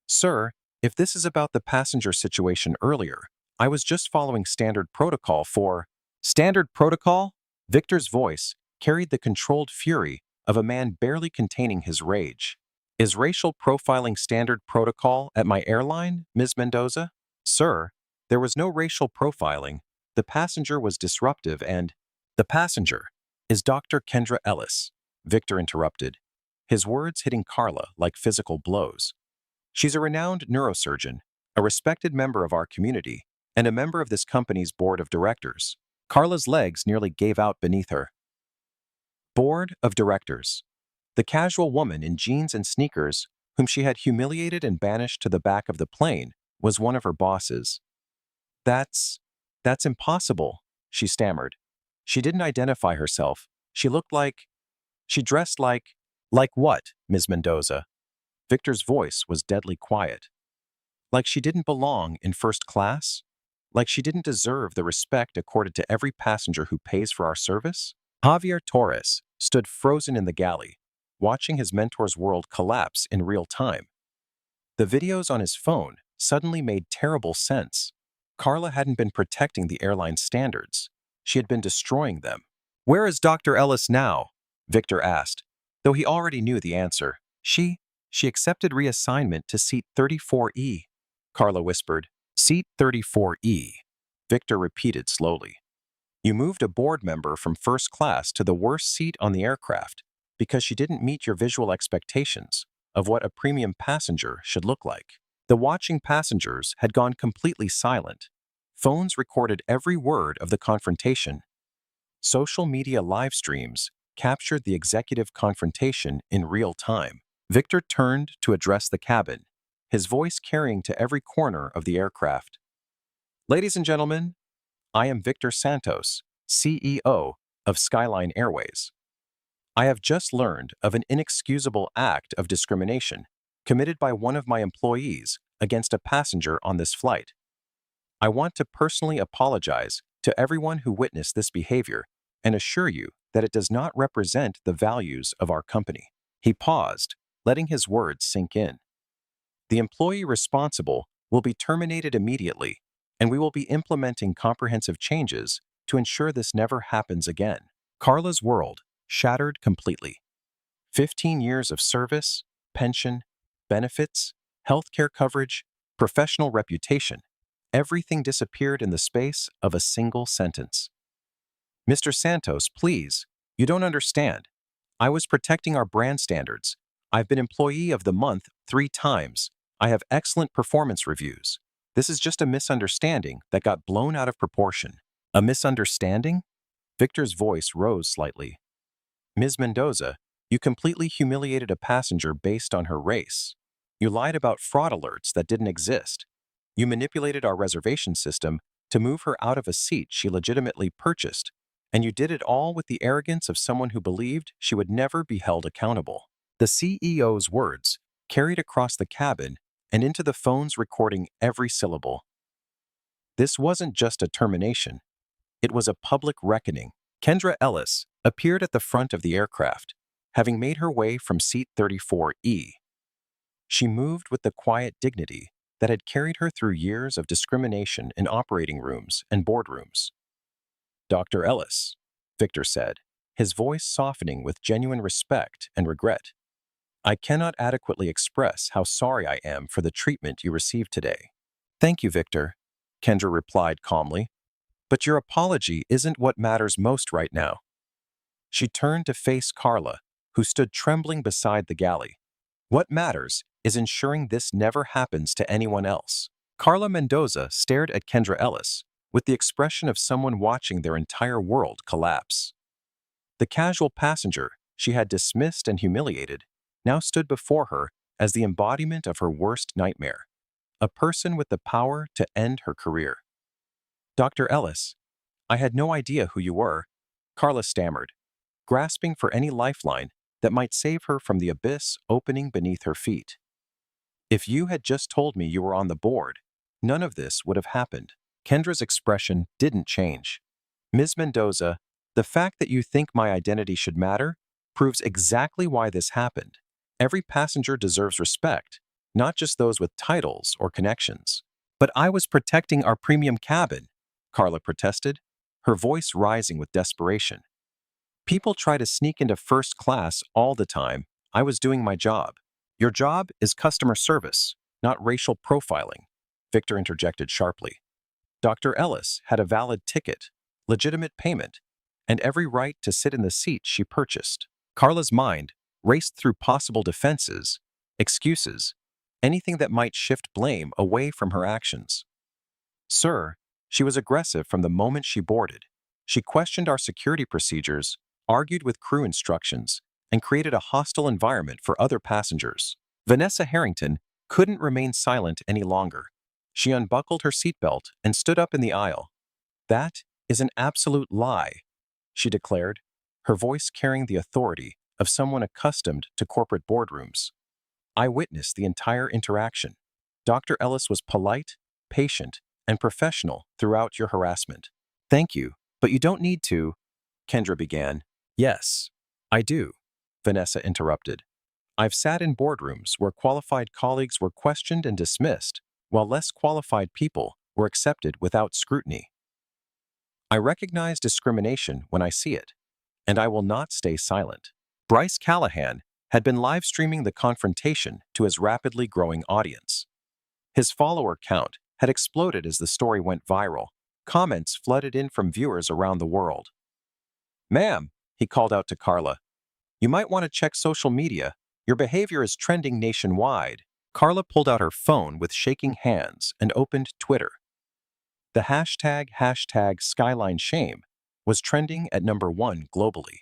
Sir, if this is about the passenger situation earlier, I was just following standard protocol for… Standard protocol? Victor's voice carried the controlled fury of a man barely containing his rage. Is racial profiling standard protocol at my airline, Ms. Mendoza? Sir, there was no racial profiling. The passenger was disruptive and… The passenger is Dr. Kendra Ellis, Victor interrupted, his words hitting Carla like physical blows. She's a renowned neurosurgeon, a respected member of our community, and a member of this company's board of directors. Carla's legs nearly gave out beneath her. Board of directors. The casual woman in jeans and sneakers, whom she had humiliated and banished to the back of the plane, was one of her bosses. That's impossible, she stammered. She didn't identify herself. She looked like… She dressed like… Like what, Ms. Mendoza? Victor's voice was deadly quiet. Like she didn't belong in first class? Like she didn't deserve the respect accorded to every passenger who pays for our service? Javier Torres stood frozen in the galley, watching his mentor's world collapse in real time. The videos on his phone suddenly made terrible sense. Carla hadn't been protecting the airline's standards. She had been destroying them. Where is Dr. Ellis now? Victor asked, though he already knew the answer. She accepted reassignment to seat 34E, Carla whispered. Seat 34E, Victor repeated slowly. You moved a board member from first class to the worst seat on the aircraft because she didn't meet your visual expectations of what a premium passenger should look like. The watching passengers had gone completely silent. Phones recorded every word of the confrontation. Social media live streams captured the executive confrontation in real time. Victor turned to address the cabin, his voice carrying to every corner of the aircraft. Ladies and gentlemen, I am Victor Santos, CEO of Skyline Airways. I have just learned of an inexcusable act of discrimination committed by one of my employees against a passenger on this flight. I want to personally apologize to everyone who witnessed this behavior and assure you that it does not represent the values of our company. He paused, letting his words sink in. The employee responsible will be terminated immediately, and we will be implementing comprehensive changes to ensure this never happens again. Carla's world shattered completely. 15 years of service, pension, benefits, healthcare coverage, professional reputation, everything disappeared in the space of a single sentence. Mr. Santos, please, you don't understand. I was protecting our brand standards. I've been Employee of the Month 3 times. I have excellent performance reviews. This is just a misunderstanding that got blown out of proportion. A misunderstanding? Victor's voice rose slightly. Ms. Mendoza, you completely humiliated a passenger based on her race. You lied about fraud alerts that didn't exist. You manipulated our reservation system to move her out of a seat she legitimately purchased, and you did it all with the arrogance of someone who believed she would never be held accountable. The CEO's words carried across the cabin and into the phones recording every syllable. This wasn't just a termination. It was a public reckoning. Kendra Ellis appeared at the front of the aircraft, having made her way from seat 34E. She moved with the quiet dignity that had carried her through years of discrimination in operating rooms and boardrooms. "Dr. Ellis," Victor said, his voice softening with genuine respect and regret. "I cannot adequately express how sorry I am for the treatment you received today." "Thank you, Victor," Kendra replied calmly. "But your apology isn't what matters most right now." She turned to face Carla, who stood trembling beside the galley. "What matters is ensuring this never happens to anyone else." Carla Mendoza stared at Kendra Ellis with the expression of someone watching their entire world collapse. The casual passenger she had dismissed and humiliated now stood before her as the embodiment of her worst nightmare, a person with the power to end her career. "Dr. Ellis, I had no idea who you were," Carla stammered, grasping for any lifeline that might save her from the abyss opening beneath her feet. "If you had just told me you were on the board, none of this would have happened." Kendra's expression didn't change. "Ms. Mendoza, the fact that you think my identity should matter proves exactly why this happened. Every passenger deserves respect, not just those with titles or connections." "But I was protecting our premium cabin," Carla protested, her voice rising with desperation. "People try to sneak into first class all the time. I was doing my job." "Your job is customer service, not racial profiling," Victor interjected sharply. "Dr. Ellis had a valid ticket, legitimate payment, and every right to sit in the seat she purchased." Carla's mind raced through possible defenses, excuses, anything that might shift blame away from her actions. "Sir, she was aggressive from the moment she boarded. She questioned our security procedures, argued with crew instructions, and created a hostile environment for other passengers." Vanessa Harrington couldn't remain silent any longer. She unbuckled her seatbelt and stood up in the aisle. "That is an absolute lie," she declared, her voice carrying the authority of someone accustomed to corporate boardrooms. "I witnessed the entire interaction. Dr. Ellis was polite, patient, and professional throughout your harassment." "Thank you, but you don't need to," Kendra began. "Yes, I do," Vanessa interrupted. "I've sat in boardrooms where qualified colleagues were questioned and dismissed, while less qualified people were accepted without scrutiny. I recognize discrimination when I see it, and I will not stay silent." Bryce Callahan had been live streaming the confrontation to his rapidly growing audience. His follower count had exploded as the story went viral. Comments flooded in from viewers around the world. "Ma'am," he called out to Carla, "you might want to check social media. Your behavior is trending nationwide." Carla pulled out her phone with shaking hands and opened Twitter. The hashtag Skyline Shame was trending at #1 globally.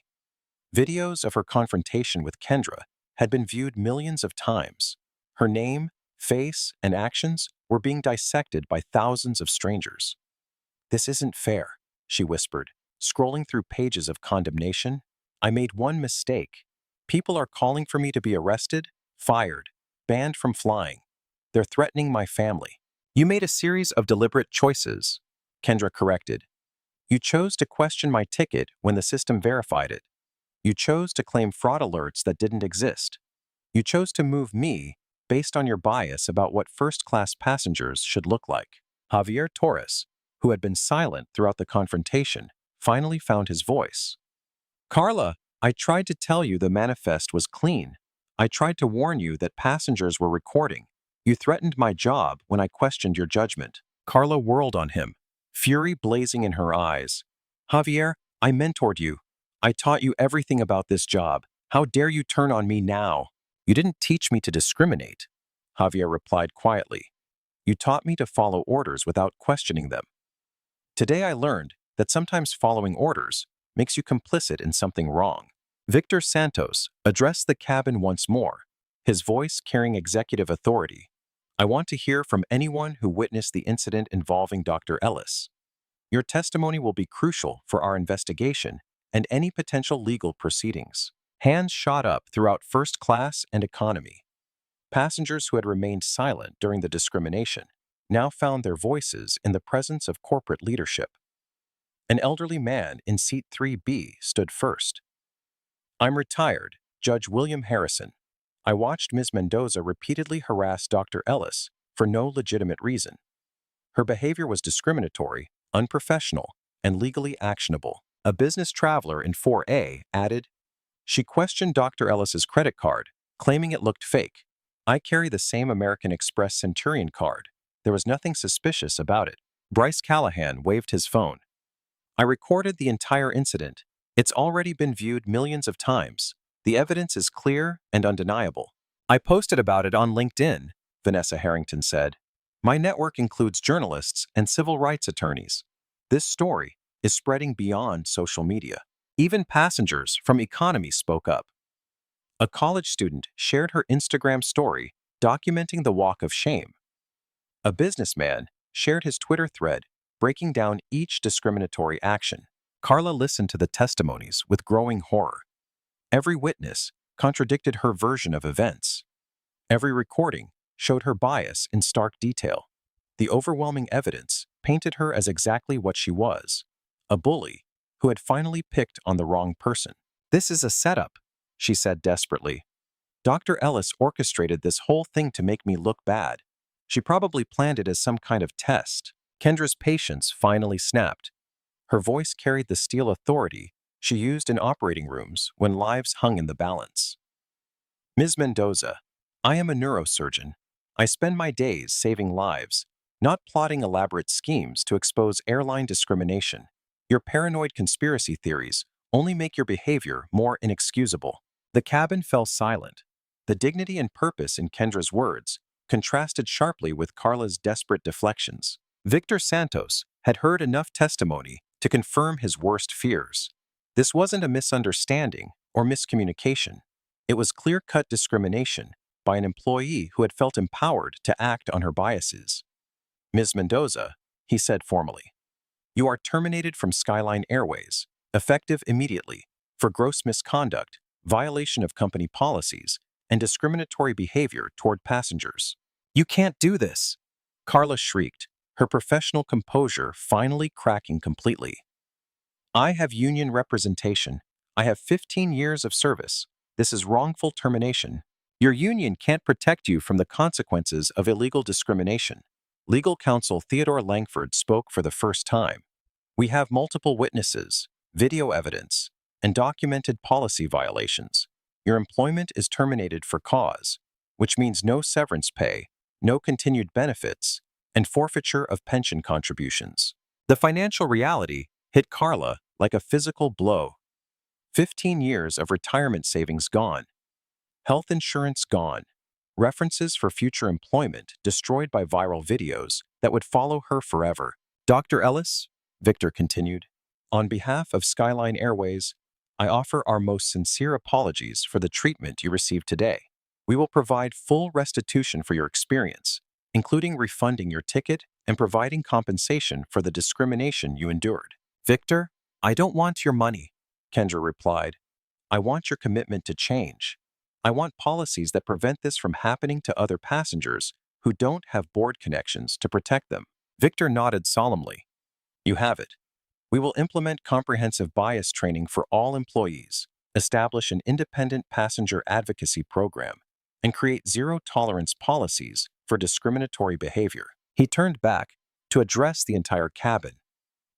Videos of her confrontation with Kendra had been viewed millions of times. Her name, face, and actions were being dissected by thousands of strangers. "This isn't fair," she whispered, scrolling through pages of condemnation. "I made one mistake. People are calling for me to be arrested, fired, banned from flying. They're threatening my family." "You made a series of deliberate choices," Kendra corrected. "You chose to question my ticket when the system verified it. You chose to claim fraud alerts that didn't exist. You chose to move me based on your bias about what first-class passengers should look like." Javier Torres, who had been silent throughout the confrontation, finally found his voice. "Carla, I tried to tell you the manifest was clean. I tried to warn you that passengers were recording. You threatened my job when I questioned your judgment." Carla whirled on him, fury blazing in her eyes. "Javier, I mentored you. I taught you everything about this job. How dare you turn on me now?" "You didn't teach me to discriminate," Javier replied quietly. "You taught me to follow orders without questioning them. Today I learned that sometimes following orders makes you complicit in something wrong." Victor Santos addressed the cabin once more, his voice carrying executive authority. "I want to hear from anyone who witnessed the incident involving Dr. Ellis. Your testimony will be crucial for our investigation and any potential legal proceedings." Hands shot up throughout first class and economy. Passengers who had remained silent during the discrimination now found their voices in the presence of corporate leadership. An elderly man in seat 3B stood first. "I'm retired," Judge William Harrison. I watched Ms. Mendoza repeatedly harass Dr. Ellis for no legitimate reason. Her behavior was discriminatory, unprofessional, and legally actionable. A business traveler in 4A added, she questioned Dr. Ellis's credit card, claiming it looked fake. I carry the same American Express Centurion card. There was nothing suspicious about it. Bryce Callahan waved his phone. I recorded the entire incident. It's already been viewed millions of times. The evidence is clear and undeniable. I posted about it on LinkedIn, Vanessa Harrington said. My network includes journalists and civil rights attorneys. This story is spreading beyond social media. Even passengers from economy spoke up. A college student shared her Instagram story documenting the walk of shame. A businessman shared his Twitter thread breaking down each discriminatory action. Carla listened to the testimonies with growing horror. Every witness contradicted her version of events. Every recording showed her bias in stark detail. The overwhelming evidence painted her as exactly what she was, a bully who had finally picked on the wrong person. This is a setup, she said desperately. Dr. Ellis orchestrated this whole thing to make me look bad. She probably planned it as some kind of test. Kendra's patience finally snapped. Her voice carried the steel authority she used in operating rooms when lives hung in the balance. Ms. Mendoza, I am a neurosurgeon. I spend my days saving lives, not plotting elaborate schemes to expose airline discrimination. Your paranoid conspiracy theories only make your behavior more inexcusable. The cabin fell silent. The dignity and purpose in Kendra's words contrasted sharply with Carla's desperate deflections. Victor Santos had heard enough testimony to confirm his worst fears. This wasn't a misunderstanding or miscommunication. It was clear-cut discrimination by an employee who had felt empowered to act on her biases. Ms. Mendoza, he said formally, you are terminated from Skyline Airways, effective immediately, for gross misconduct, violation of company policies, and discriminatory behavior toward passengers. You can't do this, Carla shrieked, her professional composure finally cracking completely. I have union representation. I have 15 years of service. This is wrongful termination. Your union can't protect you from the consequences of illegal discrimination. Legal counsel Theodore Langford spoke for the first time. We have multiple witnesses, video evidence, and documented policy violations. Your employment is terminated for cause, which means no severance pay, no continued benefits, and forfeiture of pension contributions. The financial reality hit Carla like a physical blow. 15 years of retirement savings gone. Health insurance gone. References for future employment destroyed by viral videos that would follow her forever. Dr. Ellis, Victor continued, on behalf of Skyline Airways, I offer our most sincere apologies for the treatment you received today. We will provide full restitution for your experience, including refunding your ticket and providing compensation for the discrimination you endured. Victor, I don't want your money, Kendra replied. I want your commitment to change. I want policies that prevent this from happening to other passengers who don't have board connections to protect them. Victor nodded solemnly. You have it. We will implement comprehensive bias training for all employees, establish an independent passenger advocacy program, and create zero-tolerance policies for discriminatory behavior. He turned back to address the entire cabin.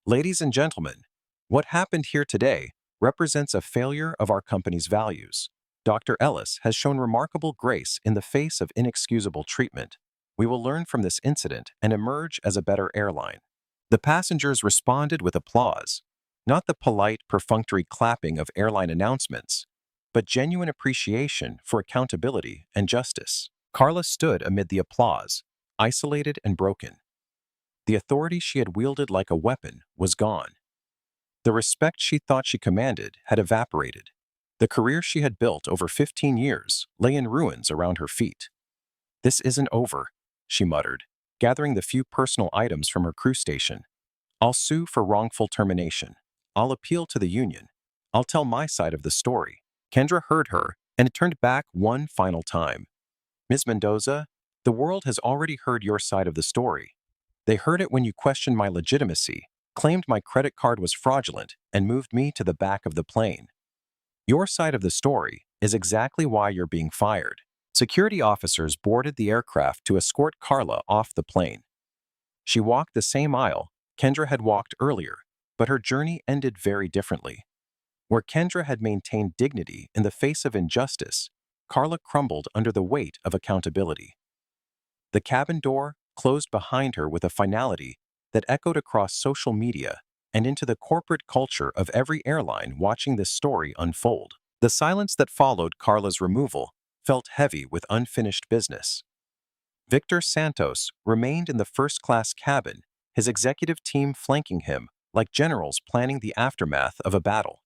Ladies and gentlemen, what happened here today represents a failure of our company's values. Dr. Ellis has shown remarkable grace in the face of inexcusable treatment. We will learn from this incident and emerge as a better airline. The passengers responded with applause, not the polite, perfunctory clapping of airline announcements, but genuine appreciation for accountability and justice. Carla stood amid the applause, isolated and broken. The authority she had wielded like a weapon was gone. The respect she thought she commanded had evaporated. The career she had built over 15 years lay in ruins around her feet. This isn't over, she muttered, gathering the few personal items from her crew station. I'll sue for wrongful termination. I'll appeal to the union. I'll tell my side of the story. Kendra heard her and turned back one final time. Ms. Mendoza, the world has already heard your side of the story. They heard it when you questioned my legitimacy, claimed my credit card was fraudulent, and moved me to the back of the plane. Your side of the story is exactly why you're being fired. Security officers boarded the aircraft to escort Carla off the plane. She walked the same aisle Kendra had walked earlier, but her journey ended very differently. Where Kendra had maintained dignity in the face of injustice, Carla crumbled under the weight of accountability. The cabin door closed behind her with a finality that echoed across social media and into the corporate culture of every airline watching this story unfold. The silence that followed Carla's removal felt heavy with unfinished business. Victor Santos remained in the first-class cabin, his executive team flanking him like generals planning the aftermath of a battle.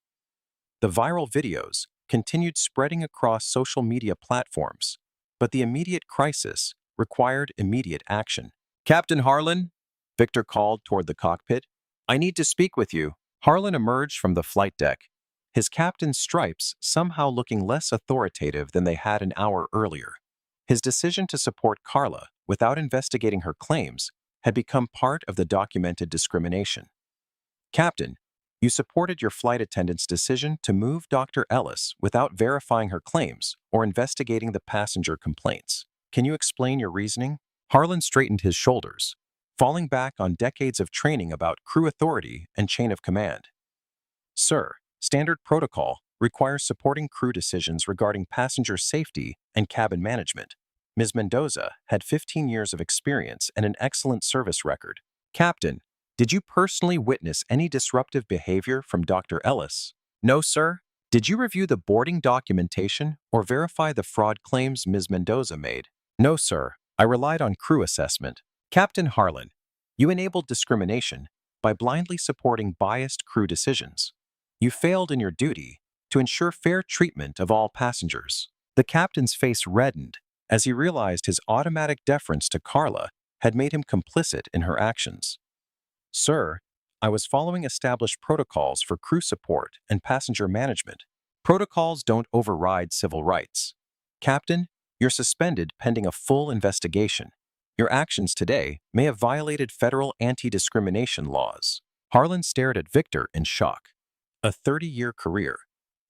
The viral videos continued spreading across social media platforms, but the immediate crisis required immediate action. "Captain Harlan," Victor called toward the cockpit. "I need to speak with you." Harlan emerged from the flight deck, his captain's stripes somehow looking less authoritative than they had an hour earlier. His decision to support Carla without investigating her claims had become part of the documented discrimination. "Captain, you supported your flight attendant's decision to move Dr. Ellis without verifying her claims or investigating the passenger complaints. Can you explain your reasoning?" Harlan straightened his shoulders, falling back on decades of training about crew authority and chain of command. "Sir, standard protocol requires supporting crew decisions regarding passenger safety and cabin management. Ms. Mendoza had 15 years of experience and an excellent service record. Captain, did you personally witness any disruptive behavior from Dr. Ellis?" "No, sir." "Did you review the boarding documentation or verify the fraud claims Ms. Mendoza made?" "No, sir. I relied on crew assessment." "Captain Harlan, you enabled discrimination by blindly supporting biased crew decisions. You failed in your duty to ensure fair treatment of all passengers." The captain's face reddened as he realized his automatic deference to Carla had made him complicit in her actions. "Sir, I was following established protocols for crew support and passenger management. Protocols don't override civil rights." "Captain, you're suspended pending a full investigation. Your actions today may have violated federal anti-discrimination laws." Harlan stared at Victor in shock. A 30-year career,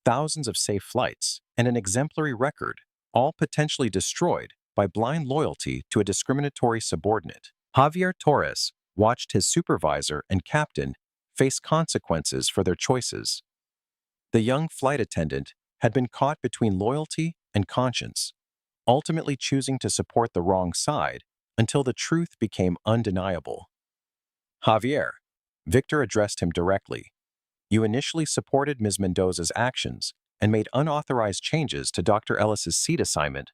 thousands of safe flights, and an exemplary record, all potentially destroyed by blind loyalty to a discriminatory subordinate. Javier Torres watched his supervisor and captain face consequences for their choices. The young flight attendant had been caught between loyalty and conscience, ultimately choosing to support the wrong side until the truth became undeniable. "Javier," Victor addressed him directly, "you initially supported Ms. Mendoza's actions and made unauthorized changes to Dr. Ellis's seat assignment.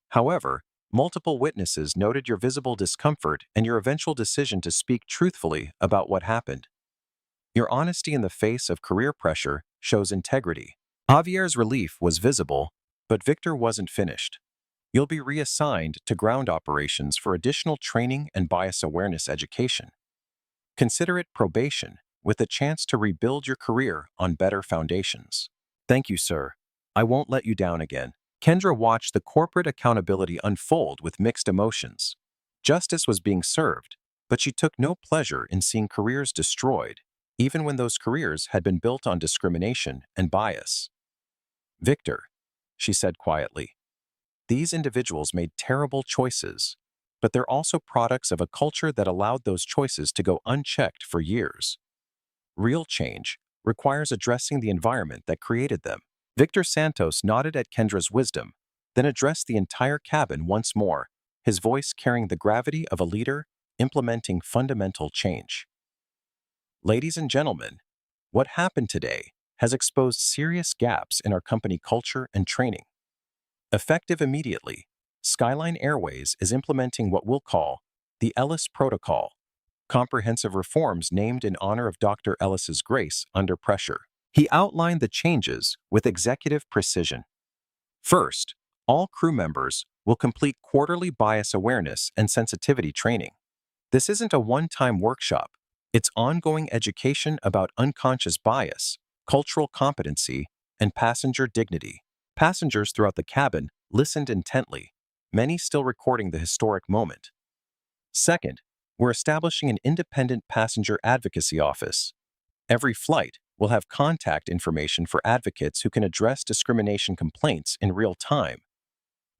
However, multiple witnesses noted your visible discomfort and your eventual decision to speak truthfully about what happened. Your honesty in the face of career pressure shows integrity." Javier's relief was visible, but Victor wasn't finished. "You'll be reassigned to ground operations for additional training and bias awareness education. Consider it probation, with a chance to rebuild your career on better foundations." "Thank you, sir. I won't let you down again." Kendra watched the corporate accountability unfold with mixed emotions. Justice was being served, but she took no pleasure in seeing careers destroyed, even when those careers had been built on discrimination and bias. "Victor," she said quietly, "these individuals made terrible choices, but they're also products of a culture that allowed those choices to go unchecked for years. Real change requires addressing the environment that created them." Victor Santos nodded at Kendra's wisdom, then addressed the entire cabin once more, his voice carrying the gravity of a leader implementing fundamental change. "Ladies and gentlemen, what happened today has exposed serious gaps in our company culture and training. Effective immediately, Skyline Airways is implementing what we'll call the Ellis Protocol, comprehensive reforms named in honor of Dr. Ellis's grace under pressure. He outlined the changes with executive precision. First, all crew members will complete quarterly bias awareness and sensitivity training. This isn't a one-time workshop. It's ongoing education about unconscious bias, cultural competency, and passenger dignity. Passengers throughout the cabin listened intently, many still recording the historic moment. Second, we're establishing an independent passenger advocacy office. Every flight, will have contact information for advocates who can address discrimination complaints in real time.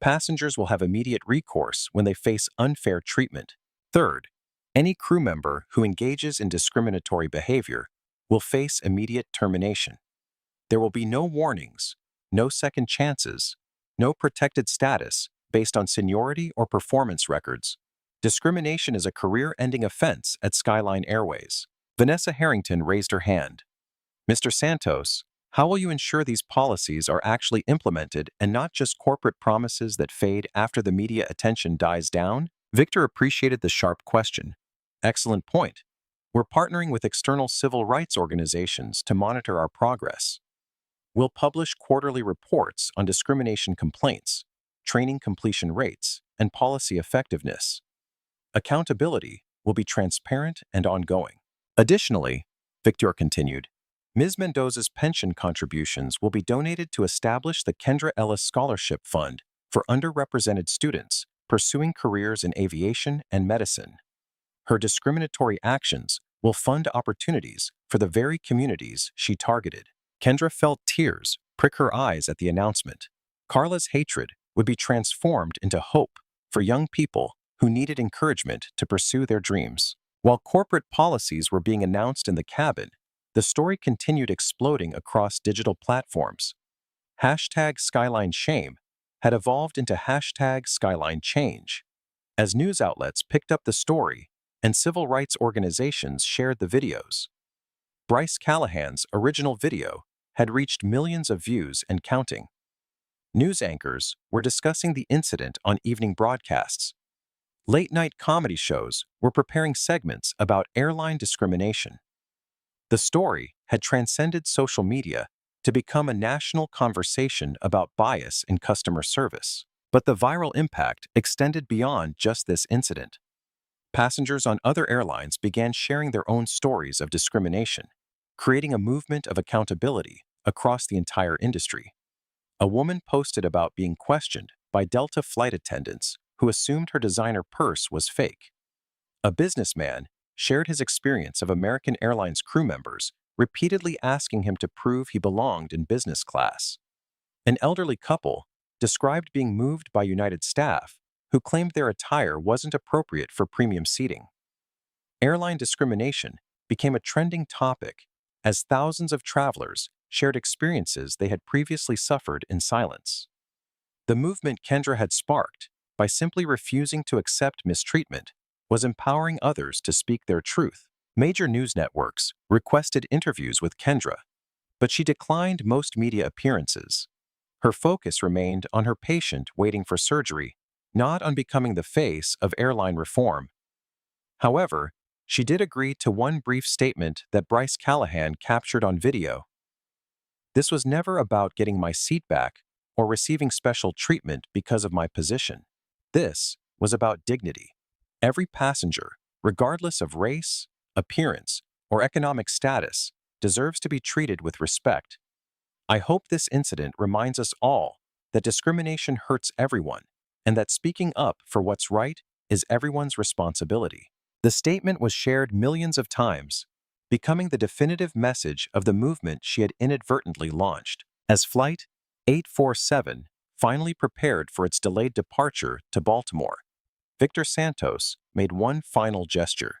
Passengers will have immediate recourse when they face unfair treatment. Third, any crew member who engages in discriminatory behavior will face immediate termination. There will be no warnings, no second chances, no protected status based on seniority or performance records. Discrimination is a career-ending offense at Skyline Airways. Vanessa Harrington raised her hand. Mr. Santos, how will you ensure these policies are actually implemented and not just corporate promises that fade after the media attention dies down? Victor appreciated the sharp question. Excellent point. We're partnering with external civil rights organizations to monitor our progress. We'll publish quarterly reports on discrimination complaints, training completion rates, and policy effectiveness. Accountability will be transparent and ongoing. Additionally, Victor continued, Ms. Mendoza's pension contributions will be donated to establish the Kendra Ellis Scholarship Fund for underrepresented students pursuing careers in aviation and medicine. Her discriminatory actions will fund opportunities for the very communities she targeted. Kendra felt tears prick her eyes at the announcement. Carla's hatred would be transformed into hope for young people who needed encouragement to pursue their dreams. While corporate policies were being announced in the cabin, the story continued exploding across digital platforms. Hashtag Skyline Shame had evolved into hashtag Skyline Change. As news outlets picked up the story and civil rights organizations shared the videos, Bryce Callahan's original video had reached millions of views and counting. News anchors were discussing the incident on evening broadcasts. Late-night comedy shows were preparing segments about airline discrimination. The story had transcended social media to become a national conversation about bias in customer service. But the viral impact extended beyond just this incident. Passengers on other airlines began sharing their own stories of discrimination, creating a movement of accountability across the entire industry. A woman posted about being questioned by Delta flight attendants who assumed her designer purse was fake. A businessman shared his experience of American Airlines crew members repeatedly asking him to prove he belonged in business class. An elderly couple described being moved by United staff who claimed their attire wasn't appropriate for premium seating. Airline discrimination became a trending topic as thousands of travelers shared experiences they had previously suffered in silence. The movement Kendra had sparked, by simply refusing to accept mistreatment, was empowering others to speak their truth. Major news networks requested interviews with Kendra, but she declined most media appearances. Her focus remained on her patient waiting for surgery, not on becoming the face of airline reform. However, she did agree to one brief statement that Bryce Callahan captured on video. This was never about getting my seat back or receiving special treatment because of my position. This was about dignity. Every passenger, regardless of race, appearance, or economic status, deserves to be treated with respect. I hope this incident reminds us all that discrimination hurts everyone and that speaking up for what's right is everyone's responsibility. The statement was shared millions of times, becoming the definitive message of the movement she had inadvertently launched. As Flight 847 finally prepared for its delayed departure to Baltimore, Victor Santos made one final gesture.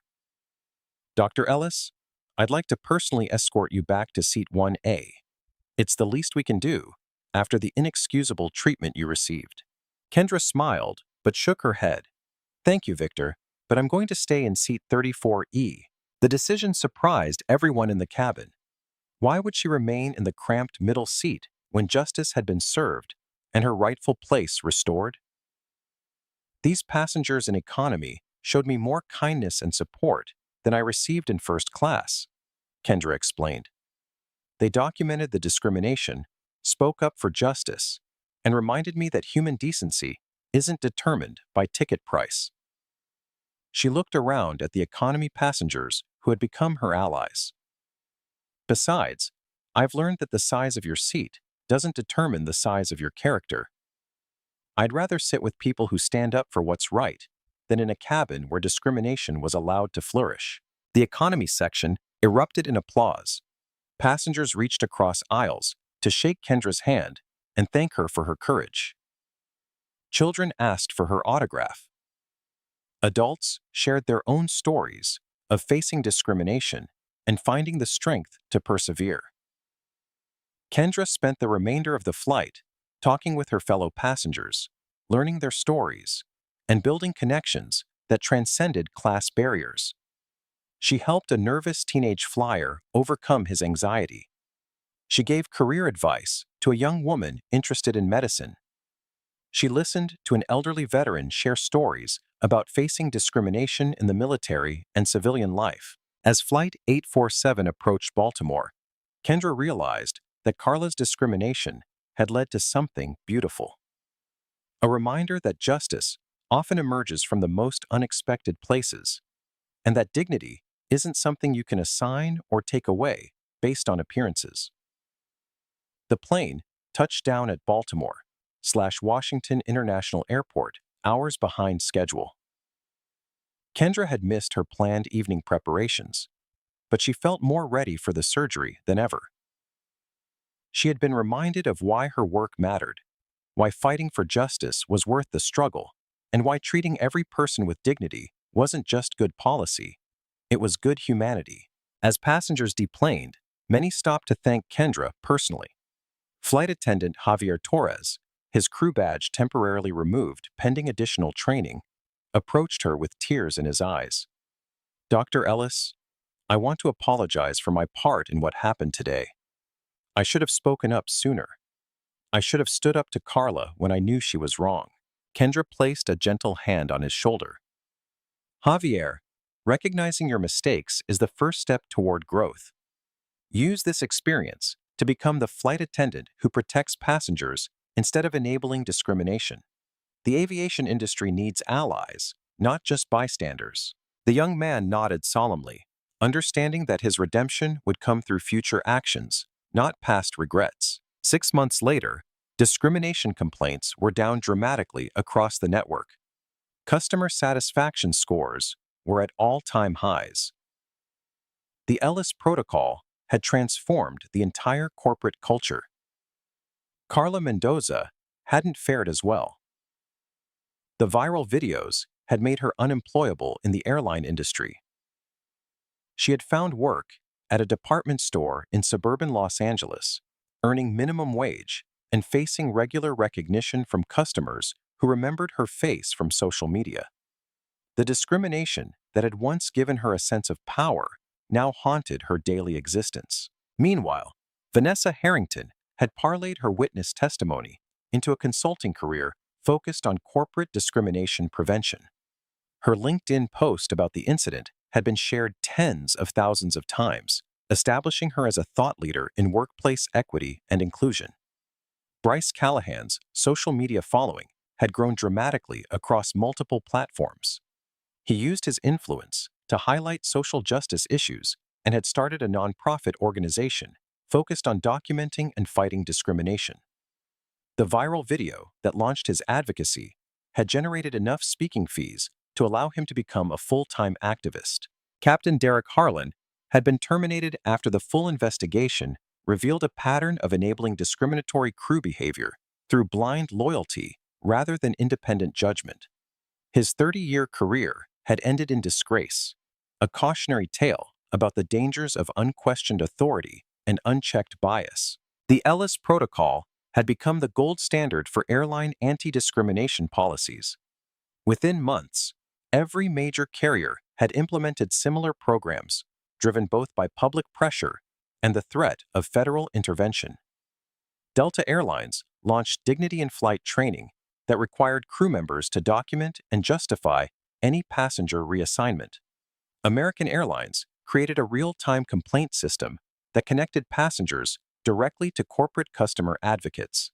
Dr. Ellis, I'd like to personally escort you back to seat 1A. It's the least we can do after the inexcusable treatment you received. Kendra smiled, but shook her head. Thank you, Victor, but I'm going to stay in seat 34E. The decision surprised everyone in the cabin. Why would she remain in the cramped middle seat when justice had been served and her rightful place restored? These passengers in economy showed me more kindness and support than I received in first class, Kendra explained. They documented the discrimination, spoke up for justice, and reminded me that human decency isn't determined by ticket price. She looked around at the economy passengers who had become her allies. Besides, I've learned that the size of your seat doesn't determine the size of your character. I'd rather sit with people who stand up for what's right than in a cabin where discrimination was allowed to flourish. The economy section erupted in applause. Passengers reached across aisles to shake Kendra's hand and thank her for her courage. Children asked for her autograph. Adults shared their own stories of facing discrimination and finding the strength to persevere. Kendra spent the remainder of the flight talking with her fellow passengers, learning their stories, and building connections that transcended class barriers. She helped a nervous teenage flyer overcome his anxiety. She gave career advice to a young woman interested in medicine. She listened to an elderly veteran share stories about facing discrimination in the military and civilian life. As Flight 847 approached Baltimore, Kendra realized that Carla's discrimination had led to something beautiful. A reminder that justice often emerges from the most unexpected places, and that dignity isn't something you can assign or take away based on appearances. The plane touched down at Baltimore/Washington International Airport hours behind schedule. Kendra had missed her planned evening preparations, but she felt more ready for the surgery than ever. She had been reminded of why her work mattered, why fighting for justice was worth the struggle, and why treating every person with dignity wasn't just good policy, it was good humanity. As passengers deplaned, many stopped to thank Kendra personally. Flight attendant Javier Torres, his crew badge temporarily removed pending additional training, approached her with tears in his eyes. "Dr. Ellis, I want to apologize for my part in what happened today. I should have spoken up sooner. I should have stood up to Carla when I knew she was wrong." Kendra placed a gentle hand on his shoulder. "Javier, recognizing your mistakes is the first step toward growth. Use this experience to become the flight attendant who protects passengers instead of enabling discrimination. The aviation industry needs allies, not just bystanders." The young man nodded solemnly, understanding that his redemption would come through future actions, not past regrets. 6 months later, discrimination complaints were down dramatically across the network. Customer satisfaction scores were at all-time highs. The Ellis Protocol had transformed the entire corporate culture. Carla Mendoza hadn't fared as well. The viral videos had made her unemployable in the airline industry. She had found work at a department store in suburban Los Angeles, earning minimum wage and facing regular recognition from customers who remembered her face from social media. The discrimination that had once given her a sense of power now haunted her daily existence. Meanwhile, Vanessa Harrington had parlayed her witness testimony into a consulting career focused on corporate discrimination prevention. Her LinkedIn post about the incident had been shared tens of thousands of times, establishing her as a thought leader in workplace equity and inclusion. Bryce Callahan's social media following had grown dramatically across multiple platforms. He used his influence to highlight social justice issues and had started a nonprofit organization focused on documenting and fighting discrimination. The viral video that launched his advocacy had generated enough speaking fees to allow him to become a full-time activist. Captain Derek Harlan had been terminated after the full investigation revealed a pattern of enabling discriminatory crew behavior through blind loyalty rather than independent judgment. His 30-year career had ended in disgrace, a cautionary tale about the dangers of unquestioned authority and unchecked bias. The Ellis Protocol had become the gold standard for airline anti-discrimination policies. Within months, every major carrier had implemented similar programs, driven both by public pressure and the threat of federal intervention. Delta Airlines launched Dignity in Flight training that required crew members to document and justify any passenger reassignment. American Airlines created a real-time complaint system that connected passengers directly to corporate customer advocates.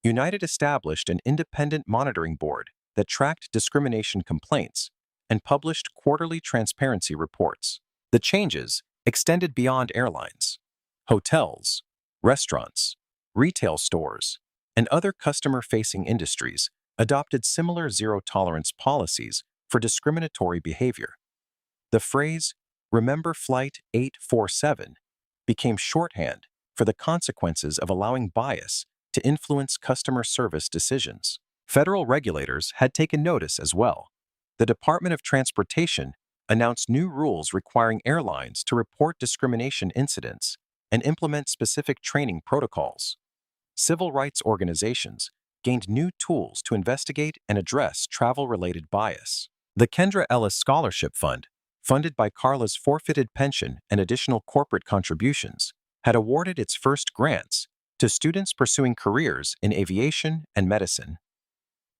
United established an independent monitoring board that tracked discrimination complaints and published quarterly transparency reports. The changes extended beyond airlines. Hotels, restaurants, retail stores, and other customer-facing industries adopted similar zero-tolerance policies for discriminatory behavior. The phrase, "Remember Flight 847," became shorthand for the consequences of allowing bias to influence customer service decisions. Federal regulators had taken notice as well. The Department of Transportation announced new rules requiring airlines to report discrimination incidents and implement specific training protocols. Civil rights organizations gained new tools to investigate and address travel-related bias. The Kendra Ellis Scholarship Fund, funded by Carla's forfeited pension and additional corporate contributions, had awarded its first grants to students pursuing careers in aviation and medicine.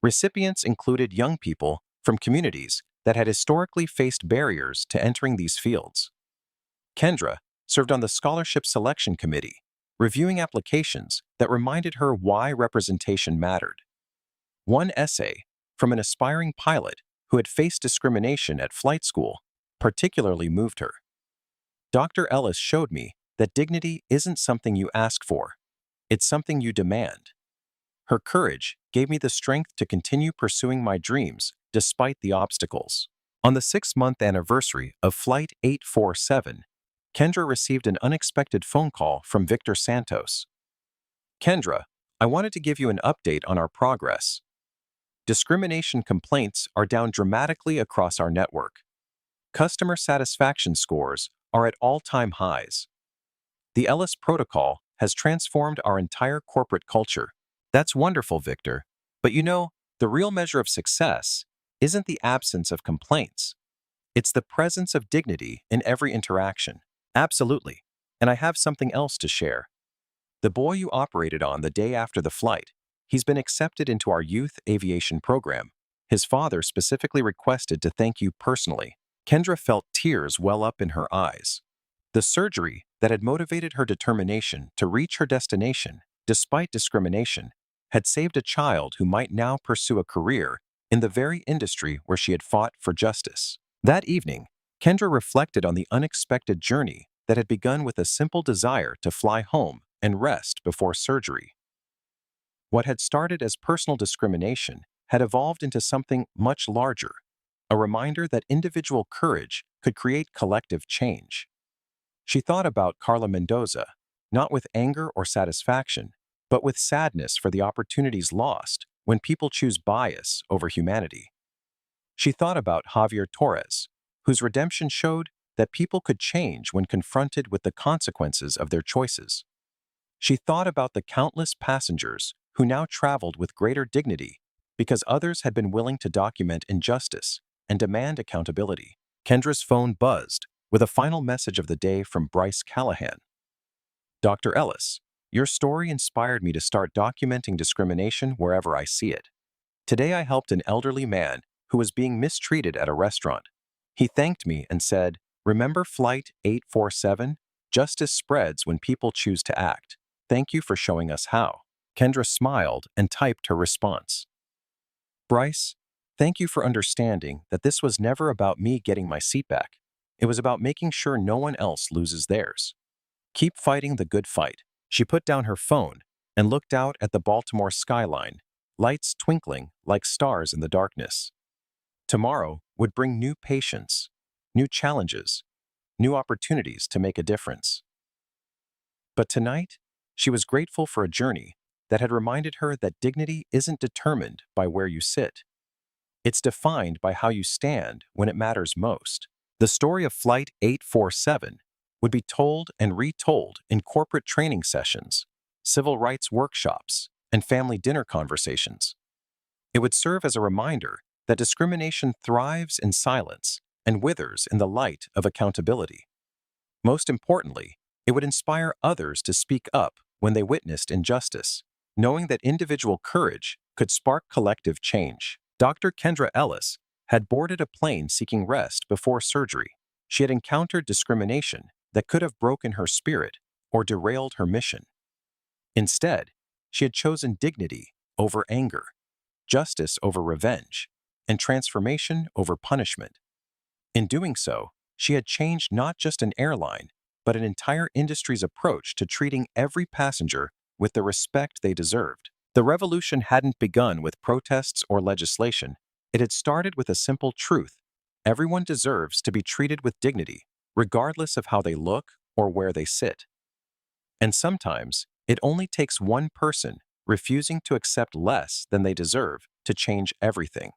Recipients included young people from communities that had historically faced barriers to entering these fields. Kendra served on the Scholarship Selection Committee, reviewing applications that reminded her why representation mattered. One essay from an aspiring pilot who had faced discrimination at flight school particularly moved her. Dr. Ellis showed me that dignity isn't something you ask for, it's something you demand. Her courage gave me the strength to continue pursuing my dreams despite the obstacles. On the 6-month anniversary of Flight 847, Kendra received an unexpected phone call from Victor Santos. "Kendra, I wanted to give you an update on our progress. Discrimination complaints are down dramatically across our network. Customer satisfaction scores are at all-time highs. The Ellis Protocol has transformed our entire corporate culture." "That's wonderful, Victor. But the real measure of success isn't the absence of complaints. It's the presence of dignity in every interaction." "Absolutely. And I have something else to share. The boy you operated on the day after the flight, he's been accepted into our youth aviation program. His father specifically requested to thank you personally." Kendra felt tears well up in her eyes. The surgery that had motivated her determination to reach her destination, despite discrimination, had saved a child who might now pursue a career in the very industry where she had fought for justice. That evening, Kendra reflected on the unexpected journey that had begun with a simple desire to fly home and rest before surgery. What had started as personal discrimination had evolved into something much larger, a reminder that individual courage could create collective change. She thought about Carla Mendoza, not with anger or satisfaction, but with sadness for the opportunities lost when people choose bias over humanity. She thought about Javier Torres, whose redemption showed that people could change when confronted with the consequences of their choices. She thought about the countless passengers who now traveled with greater dignity because others had been willing to document injustice and demand accountability. Kendra's phone buzzed with a final message of the day from Bryce Callahan. "Dr. Ellis, your story inspired me to start documenting discrimination wherever I see it. Today I helped an elderly man who was being mistreated at a restaurant. He thanked me and said, 'Remember Flight 847? Justice spreads when people choose to act. Thank you for showing us how.'" Kendra smiled and typed her response. "Bryce, thank you for understanding that this was never about me getting my seat back. It was about making sure no one else loses theirs. Keep fighting the good fight." She put down her phone and looked out at the Baltimore skyline, lights twinkling like stars in the darkness. Tomorrow would bring new patience, new challenges, new opportunities to make a difference. But tonight, she was grateful for a journey that had reminded her that dignity isn't determined by where you sit. It's defined by how you stand when it matters most. The story of Flight 847 would be told and retold in corporate training sessions, civil rights workshops, and family dinner conversations. It would serve as a reminder that discrimination thrives in silence and withers in the light of accountability. Most importantly, it would inspire others to speak up when they witnessed injustice, knowing that individual courage could spark collective change. Dr. Kendra Ellis had boarded a plane seeking rest before surgery. She had encountered discrimination that could have broken her spirit or derailed her mission. Instead, she had chosen dignity over anger, justice over revenge, and transformation over punishment. In doing so, she had changed not just an airline, but an entire industry's approach to treating every passenger with the respect they deserved. The revolution hadn't begun with protests or legislation. It had started with a simple truth: everyone deserves to be treated with dignity, regardless of how they look or where they sit. And sometimes, it only takes one person refusing to accept less than they deserve to change everything.